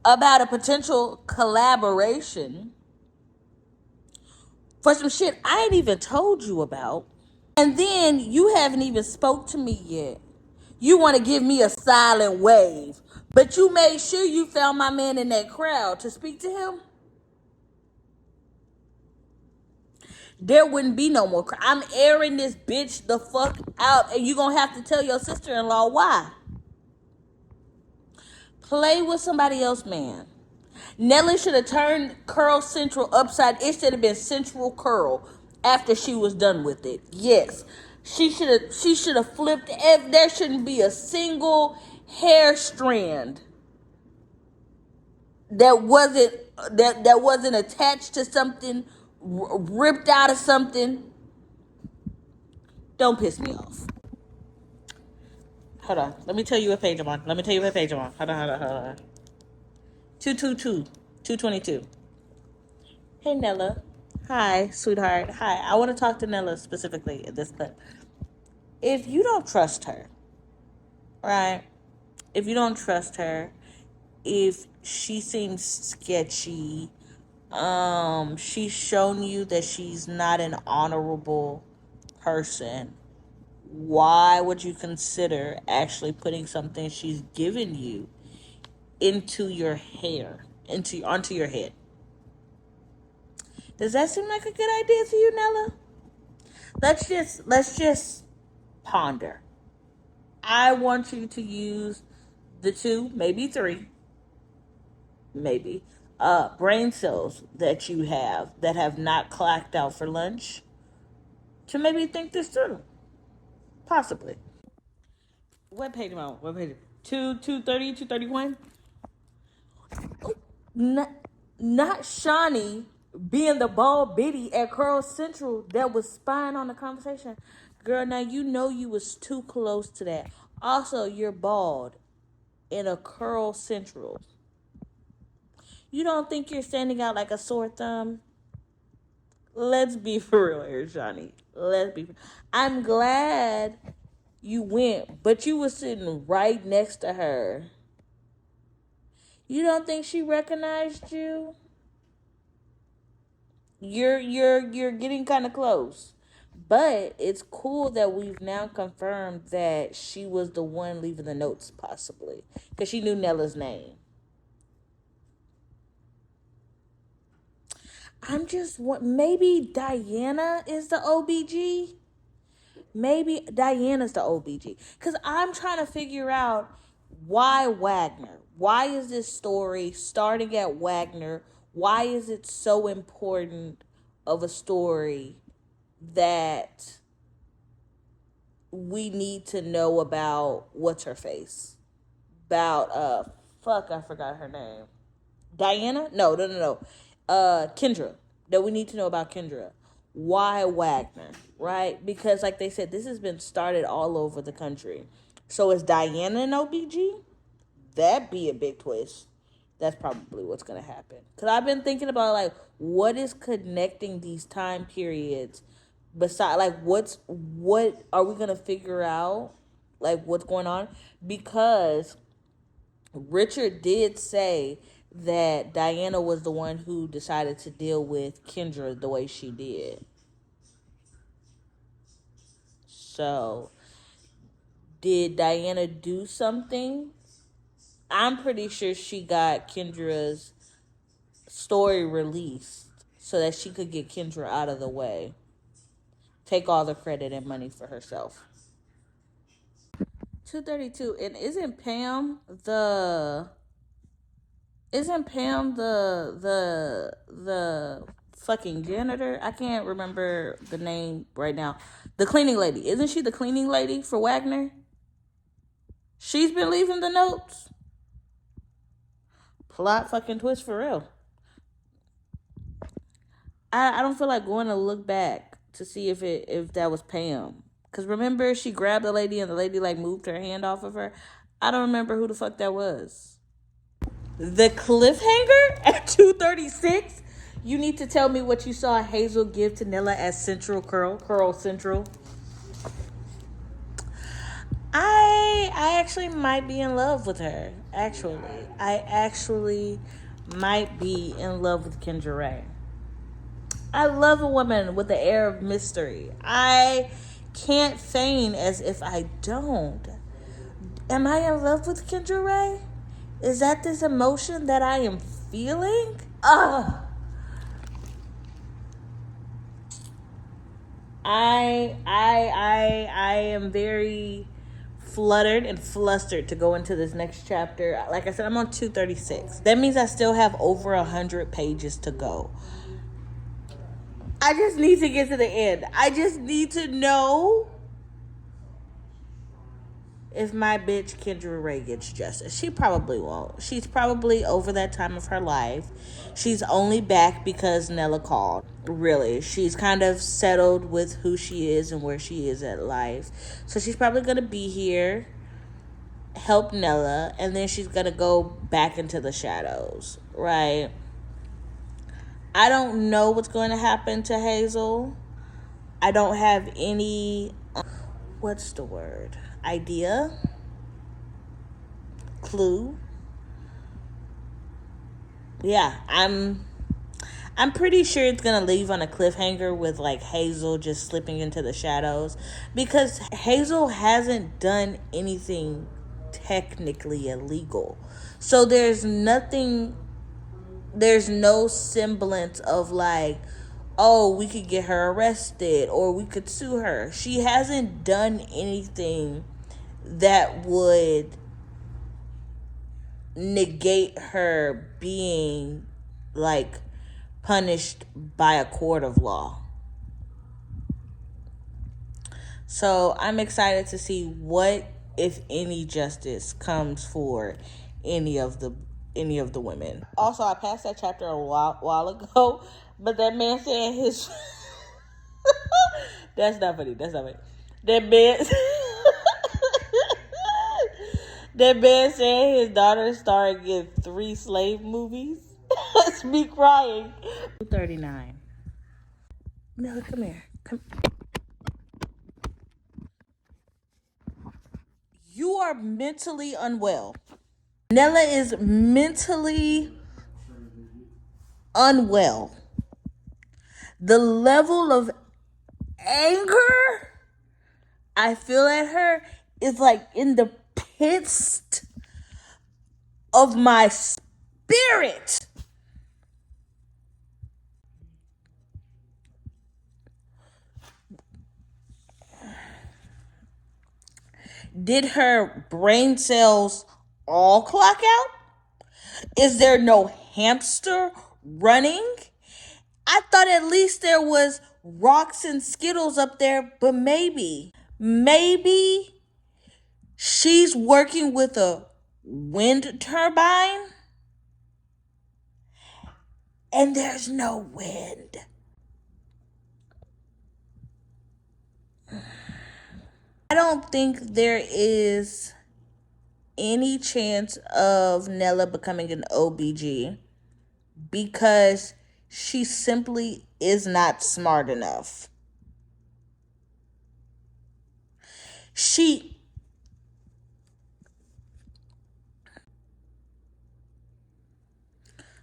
about a potential collaboration for some shit I ain't even told you about? And then you haven't even spoke to me yet. You want to give me a silent wave, but you made sure you found my man in that crowd to speak to him. There wouldn't be no more. I'm airing this bitch the fuck out, and you gonna have to tell your sister-in-law why. Play with somebody else, man. Nelly should have turned Curl Central upside. It should have been Central Curl after she was done with it. Yes, she should have flipped. There shouldn't be a single hair strand that wasn't attached to something, ripped out of something. Don't piss me off. Hold on. Let me tell you what page I'm on. Hold on. 222. 222. Hey, Nella. Hi, sweetheart. Hi. I want to talk to Nella specifically in this clip. If you don't trust her, right? If you don't trust her, if she seems sketchy, she's shown you that she's not an honorable person, why would you consider actually putting something she's given you into your hair, onto your head? Does that seem like a good idea to you, Nella? Let's just ponder. I want you to use the 2, maybe 3, maybe brain cells that you have that have not clacked out for lunch to maybe think this through. Possibly. What page am I on? What page? 230, 231? Not Shawnee being the bald biddy at Curl Central that was spying on the conversation. Girl, now you know you was too close to that. Also, you're bald in a Curl Central. You don't think you're standing out like a sore thumb? Let's be for real here, Shawnee. I'm glad you went, but you were sitting right next to her. You don't think she recognized you? You're getting kind of close. But it's cool that we've now confirmed that she was the one leaving the notes, possibly. Because she knew Nella's name. Maybe Diana is the OBG? Maybe Diana's the OBG. Because I'm trying to figure out why Wagner? Why is this story starting at Wagner? Why is it so important of a story that we need to know about what's her face? About I forgot her name. Diana? No. Kendra. That we need to know about Kendra. Why Wagner? Right? Because like they said, this has been started all over the country. So is Diana an OBG? That'd be a big twist. That's probably what's gonna happen. Cause I've been thinking about like what is connecting these time periods. Besides, like what are we gonna figure out? Like what's going on? Because Richard did say that Diana was the one who decided to deal with Kendra the way she did. So, did Diana do something? I'm pretty sure she got Kendra's story released so that she could get Kendra out of the way. Take all the credit and money for herself. 232. And isn't Pam the fucking janitor? I can't remember the name right now. The cleaning lady. Isn't she the cleaning lady for Wagner? She's been leaving the notes. Plot fucking twist for real. I don't feel like going to look back to see if that was Pam. Cause remember she grabbed the lady and the lady like moved her hand off of her. I don't remember who the fuck that was. The cliffhanger at 236. You need to tell me what you saw Hazel give to Nella as Central Curl Central. I actually might be in love with her. I actually might be in love with Kendra Ray. I love a woman with the air of mystery. I can't feign as if I don't. Am I in love with Kendra Ray? Is that this emotion that I am feeling? I am very fluttered and flustered to go into this next chapter. Like I said, I'm on 236. That means I still have over 100 pages to go. I just need to get to the end. I just need to know if my bitch Kendra Ray gets justice. She probably won't. She's probably over that time of her life. She's only back because Nella called. Really. She's kind of settled with who she is and where she is at life. So she's probably going to be here, help Nella, and then she's going to go back into the shadows, right? I don't know what's going to happen to Hazel. I don't have any, what's the word? Idea? Clue? Yeah, I'm pretty sure it's gonna leave on a cliffhanger with like Hazel just slipping into the shadows, because Hazel hasn't done anything technically illegal. So there's no semblance of like, oh, we could get her arrested or we could sue her. She hasn't done anything that would negate her being like punished by a court of law. So I'm excited to see what, if any, justice comes for any of the women. Also, I passed that chapter a while ago, but that man said his that's not funny. That man that man said his daughter starred in 3 slave movies. That's me crying. 239. Nella, come here. Come. You are mentally unwell. Nella is mentally unwell. The level of anger I feel at her is like in the pits of my spirit. Did her brain cells all clock out? Is there no hamster running? I thought at least there was rocks and Skittles up there, but maybe she's working with a wind turbine and there's no wind. I don't think there is any chance of Nella becoming an OBG because she simply is not smart enough.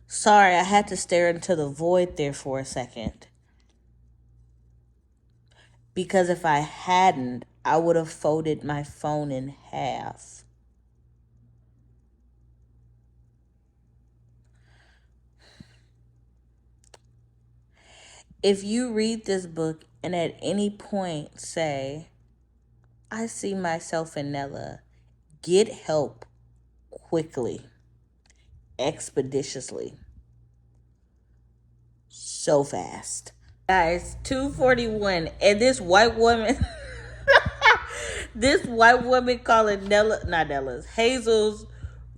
Sorry, I had to stare into the void there for a second. Because if I hadn't, I would have folded my phone in half. If you read this book and at any point say, I see myself in Nella, get help quickly, expeditiously, so fast. Guys, 2:41, and this white woman, this white woman calling Nella, not Nella's, Hazel's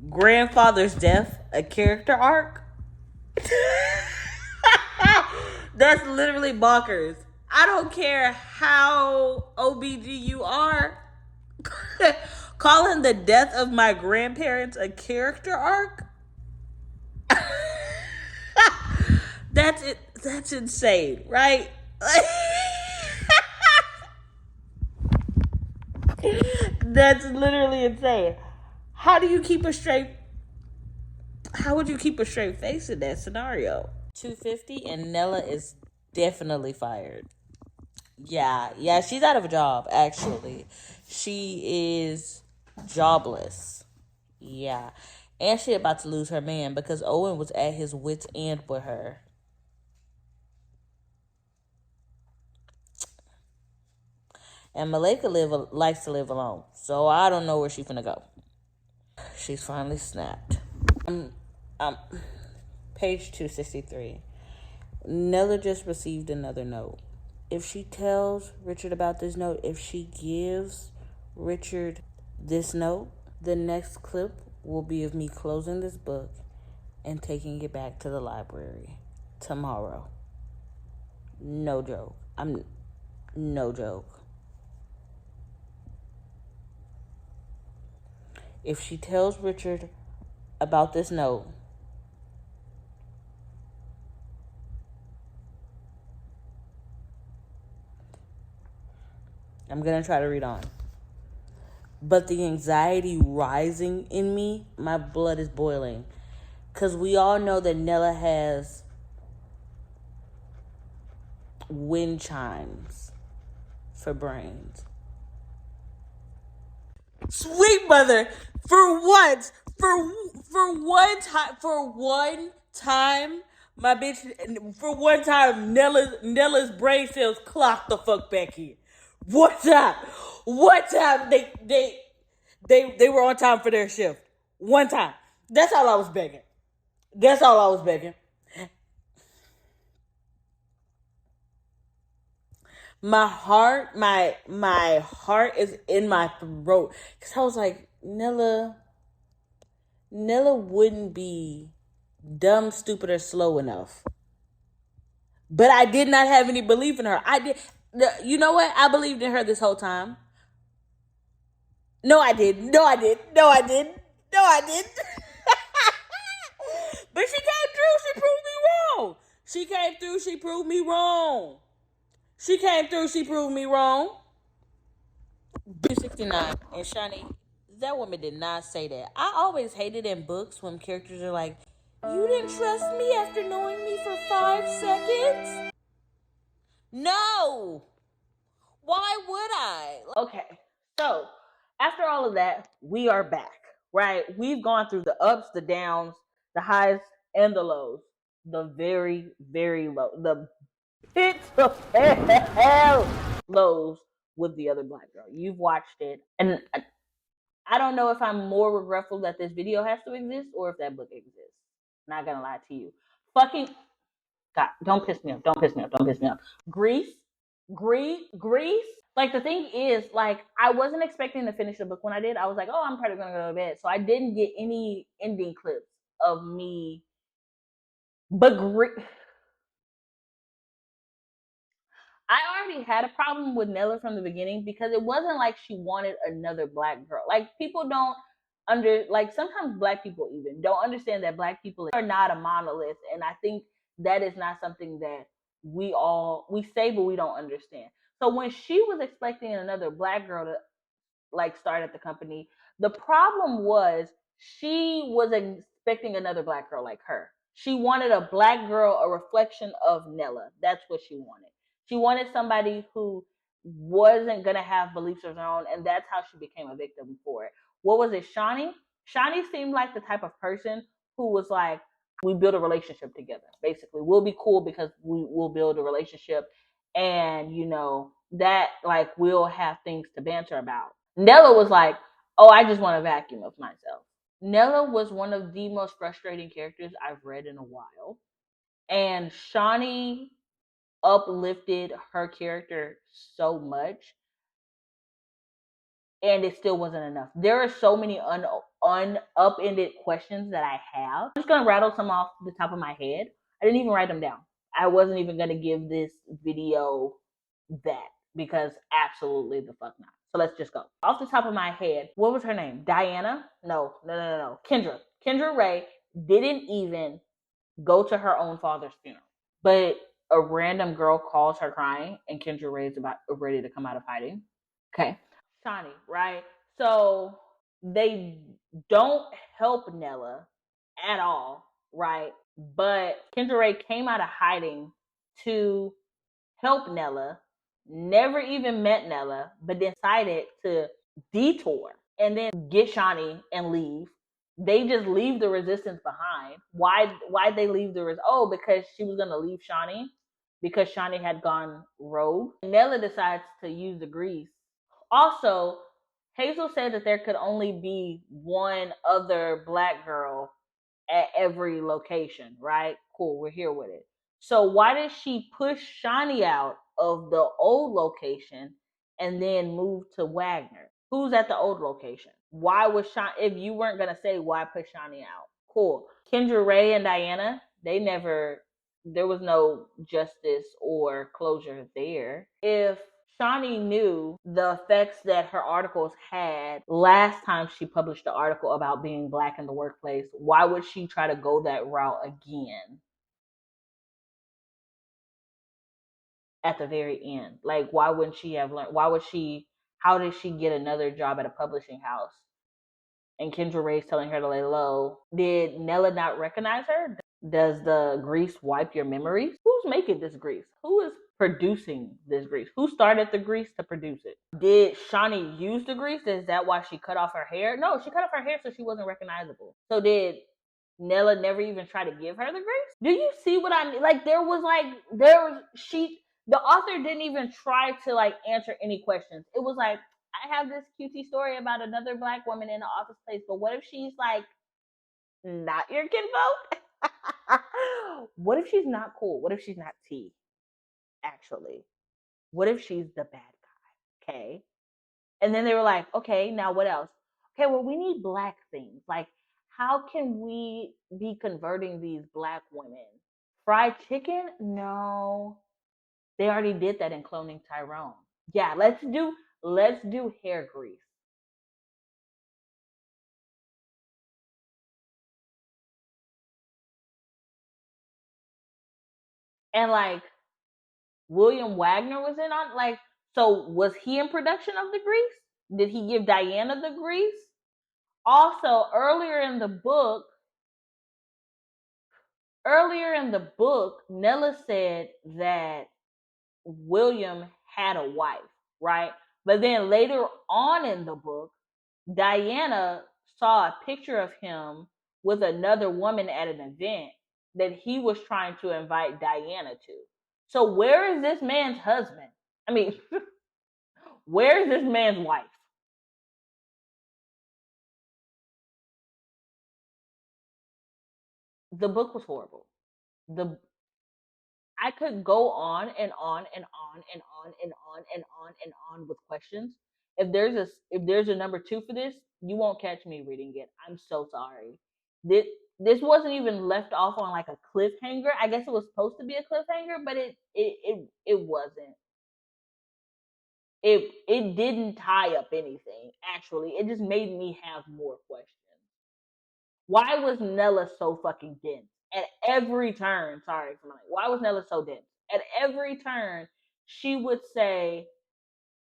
grandfather's death a character arc. That's literally bonkers. I don't care how OBG you are. Calling the death of my grandparents a character arc? That's it. That's insane, right? That's literally insane. How do you keep a straight? How would you keep a straight face in that scenario? 250 and Nella is definitely fired. Yeah, she's out of a job, actually. She is jobless. Yeah. And she about to lose her man because Owen was at his wit's end with her. And Malika likes to live alone. So I don't know where she's gonna go. She's finally snapped. Um, page 263. Nella just received another note. If she tells Richard about this note, if she gives Richard this note, the next clip will be of me closing this book and taking it back to the library tomorrow. No joke. No joke. If she tells Richard about this note, I'm going to try to read on. But the anxiety rising in me, my blood is boiling. Because we all know that Nella has wind chimes for brains. Sweet mother, for once, for one time, my bitch, for one time, Nella's brain cells clocked the fuck back in. One time, they were on time for their shift. One time. That's all I was begging. That's all I was begging. My heart is in my throat. Cause I was like, Nella wouldn't be dumb, stupid, or slow enough. But I did not have any belief in her. I did. You know what? I believed in her this whole time. No, I did. No, I did. No, I did. No, I did. But she came through. She proved me wrong. She came through. She proved me wrong. She came through. She proved me wrong. 269 and Shani, that woman did not say that. I always hated in books when characters are like, you didn't trust me after knowing me for 5 seconds? No! Why would I? Okay, so after all of that, we are back, right? We've gone through the ups, the downs, the highs, and the lows. The very, very low. The pits of hell lows with the other black girl. You've watched it. And I don't know if I'm more regretful that this video has to exist or if that book exists. Not gonna lie to you. Fucking God, don't piss me off. Don't piss me off. Don't piss me off. Grease. Like the thing is, like I wasn't expecting to finish the book when I did. I was like, oh, I'm probably gonna go to bed. So I didn't get any ending clips of me. But I already had a problem with Nella from the beginning because it wasn't like she wanted another black girl. Like people don't sometimes black people even don't understand that black people are not a monolith, and I think that is not something that we say but we don't understand. So when she was expecting another black girl to like start at the company, the problem was she was expecting another black girl like her. She wanted a black girl, a reflection of Nella. That's what she wanted. She wanted somebody who wasn't gonna have beliefs of her own, and that's how she became a victim for it. What was it, Shawnee? Shawnee seemed like the type of person who was like, we build a relationship together. Basically, we'll be cool because we will build a relationship, and that like we'll have things to banter about. Nella was like, oh, I just want a vacuum of myself. Nella was one of the most frustrating characters I've read in a while, and Shawnee uplifted her character so much, and it still wasn't enough. There are so many upended questions that I have. I'm just gonna rattle some off the top of my head. I didn't even write them down. I wasn't even gonna give this video that, because absolutely the fuck not. So let's just go. Off the top of my head, what was her name? Diana? No, no, no, no, no. Kendra. Kendra Ray didn't even go to her own father's funeral. But a random girl calls her crying, and Kendra Ray's about ready to come out of hiding. Okay. Shawnee, right? So they don't help Nella at all, right? But Kendra Ray came out of hiding to help Nella, never even met Nella, but decided to detour and then get Shawnee and leave. They just leave the resistance behind. Why they leave the because she was gonna leave Shawnee because Shawnee had gone rogue. Nella decides to use the grease. Also, Hazel said that there could only be one other black girl at every location, right? Cool, we're here with it. So why did she push Shawnee out of the old location and then move to Wagner? Who's at the old location? Why was Shawnee, if you weren't gonna say why push Shawnee out? Cool. Kendra Ray and Diana, there was no justice or closure there. If Shawnee knew the effects that her articles had last time she published the article about being black in the workplace, why would she try to go that route again at the very end? Like, why wouldn't she have learned? How did she get another job at a publishing house? And Kendra Ray's telling her to lay low. Did Nella not recognize her? Does the grease wipe your memories? Who's making this grease? Who is producing this grease? Who started the grease to produce it? Did Shawnee use the grease? Is that why she cut off her hair? No, she cut off her hair so she wasn't recognizable. So did Nella never even try to give her the grease? Do you see what I mean? Like, the author didn't even try to like answer any questions. It was like, I have this cutesy story about another black woman in the office place, but what if she's like not your kinfolk? What if she's not cool? What if she's not T? Actually, what if she's the bad guy? Okay. And then they were like, okay, now what else? Okay, well, we need black things. Like, how can we be converting these black women? Fried chicken? No. They already did that in Cloning Tyrone. Yeah, let's do hair grease. And like William Wagner was in on, like, so was he in production of the grease? Did he give Diana the grease? Also, earlier in the book, Nella said that William had a wife, right? But then later on in the book, Diana saw a picture of him with another woman at an event that he was trying to invite Diana to. So where is this man's husband? I mean, where is this man's wife? The book was horrible. The I could go on and on and on and on and on and on and on with questions. If there's a number two for this, you won't catch me reading it. I'm so sorry. This wasn't even left off on like a cliffhanger. I guess it was supposed to be a cliffhanger, but it wasn't. It didn't tie up anything. Actually, it just made me have more questions. Why was Nella so fucking dense at every turn? Sorry for my. Why was Nella so dense at every turn? She would say,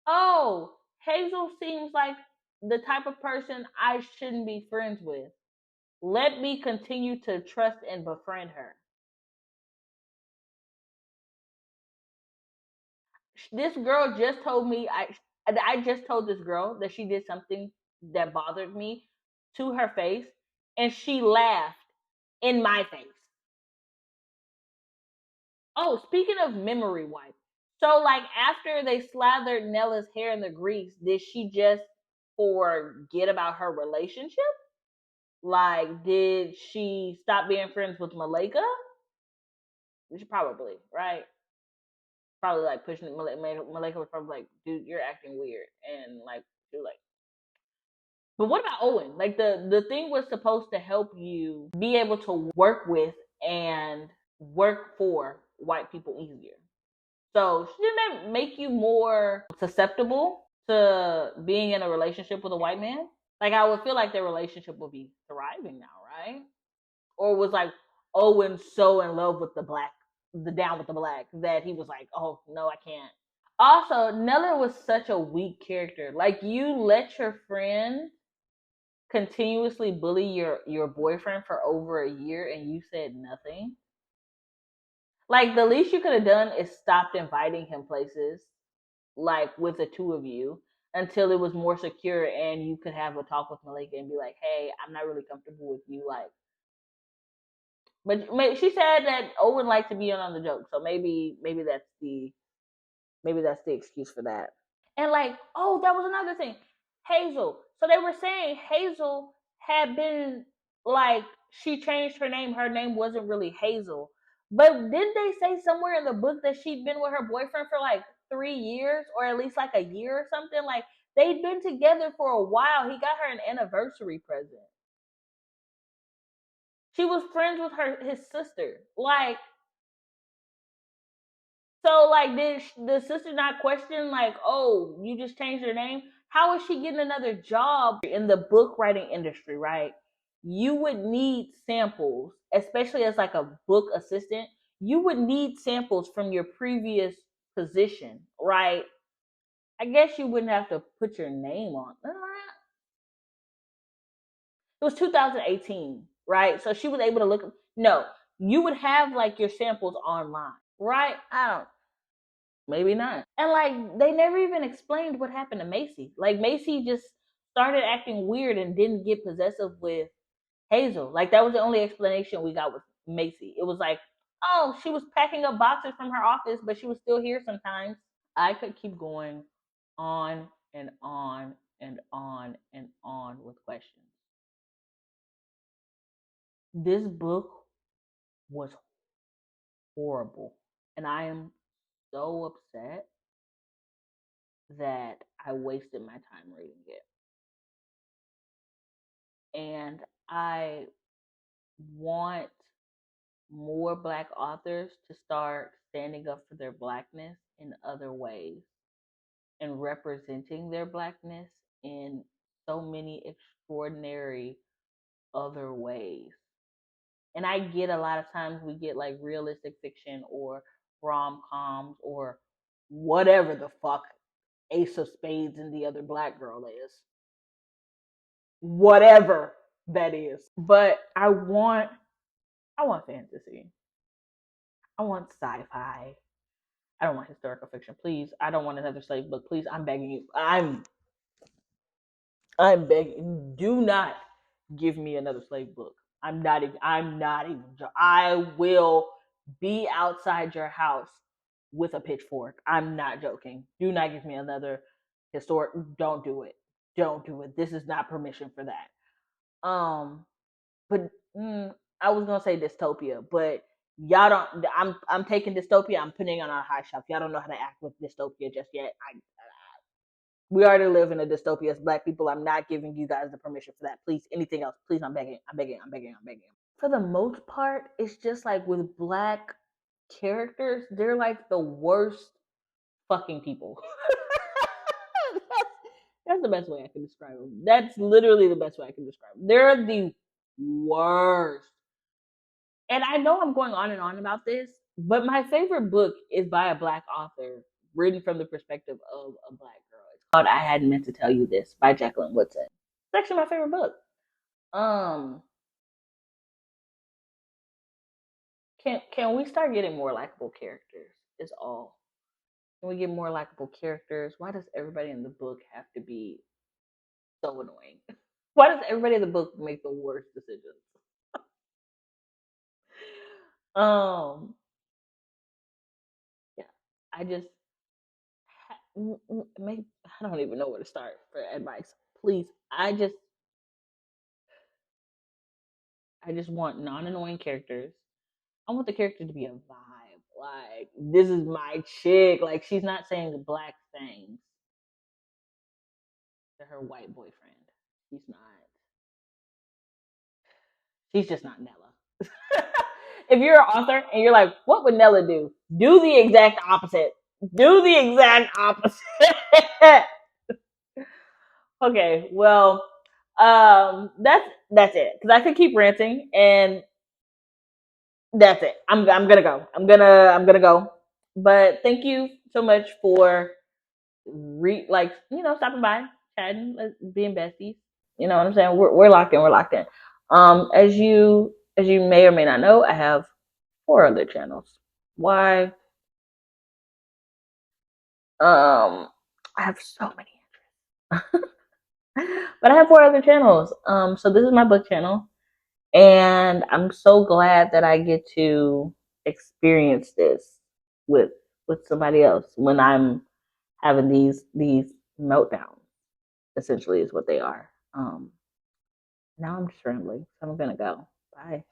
"Oh, Hazel seems like the type of person I shouldn't be friends with. Let me continue to trust and befriend her." This girl just told me I just told this girl that she did something that bothered me to her face, and she laughed in my face. Oh, speaking of memory wipe, so like after they slathered Nella's hair in the grease, did she just forget about her relationship? Like, did she stop being friends with Malika? She probably, right? Probably like pushing it. Malika was probably like, dude, you're acting weird. And like, she was like, but what about Owen? Like the thing was supposed to help you be able to work with and work for white people easier. So shouldn't that make you more susceptible to being in a relationship with a white man? Like I would feel like their relationship would be thriving now, right? Or was like Owen so in love with the down with the black that he was like, oh no, I can't. Also, Nella was such a weak character. Like you let your friend continuously bully your boyfriend for over a year and you said nothing. Like the least you could have done is stopped inviting him places, like with the two of you, until it was more secure and you could have a talk with Malika and be like, "Hey, I'm not really comfortable with you." Like, but she said that Owen liked to be in on the joke, so maybe that's the excuse for that. And like, oh, that was another thing. Hazel. So they were saying Hazel had been like she changed her name. Her name wasn't really Hazel. But didn't they say somewhere in the book that she'd been with her boyfriend for like 3 years or at least like a year or something? Like they'd been together for a while. He got her an anniversary present. She was friends with his sister. Like so, like, did the sister not question, like, oh, you just changed your name? How is she getting another job in the book writing industry, right? You would need samples, especially as like a book assistant. You would need samples from your previous position, right? I guess you wouldn't have to put your name on. It was 2018, right? So she was able to look. No, you would have like your samples online, right? I don't. Maybe not. And like they never even explained what happened to Macy. Like Macy just started acting weird and didn't get possessive with Hazel. Like that was the only explanation we got with Macy. It was like, oh, she was packing up boxes from her office, but she was still here sometimes. I could keep going on and on and on and on with questions. This book was horrible. And I am so upset that I wasted my time reading it. And I want more black authors to start standing up for their blackness in other ways and representing their blackness in so many extraordinary other ways. And I get a lot of times we get like realistic fiction or rom coms or whatever the fuck Ace of Spades and the other black girl is. Whatever that is. But I want fantasy. I want sci-fi. I don't want historical fiction. Please, I don't want another slave book. Please, I'm begging you. I'm begging. Do not give me another slave book. I'm not even. I'm not even. I will be outside your house with a pitchfork. I'm not joking. Do not give me another historic. Don't do it. Don't do it. This is not permission for that. But I was gonna say dystopia, but y'all don't. I'm taking dystopia. I'm putting it on a high shelf. Y'all don't know how to act with dystopia just yet. We already live in a dystopia as black people. I'm not giving you guys the permission for that. Please, anything else? Please, I'm begging. I'm begging. I'm begging. I'm begging. For the most part, it's just like with black characters, they're like the worst fucking people. that's the best way I can describe them. That's literally the best way I can describe them. They're the worst. And I know I'm going on and on about this, but my favorite book is by a black author, written from the perspective of a black girl. It's called "I Hadn't Meant to Tell You This" by Jacqueline Woodson. It's actually my favorite book. Um, can we start getting more likable characters? Is all. Can we get more likable characters? Why does everybody in the book have to be so annoying? Why does everybody in the book make the worst decisions? Um, yeah, I just maybe I don't even know where to start for advice. Please, I just want non-annoying characters. I want the character to be a vibe. Like this is my chick. Like she's not saying black things to her white boyfriend. She's not. She's just not Nella. If you're an author and you're like, what would Nella do? Do the exact opposite. Do the exact opposite. Okay, well, that's it. Because I could keep ranting, and that's it. I'm gonna go. I'm gonna go. But thank you so much for stopping by, chatting, being besties. You know what I'm saying? We're locked in. We're locked in. As you may or may not know, I have 4 other channels. Why? I have so many interests, but I have 4 other channels. So this is my book channel, and I'm so glad that I get to experience this with with somebody else when I'm having these meltdowns. Essentially, is what they are. Now I'm just rambling, so I'm gonna go. Bye.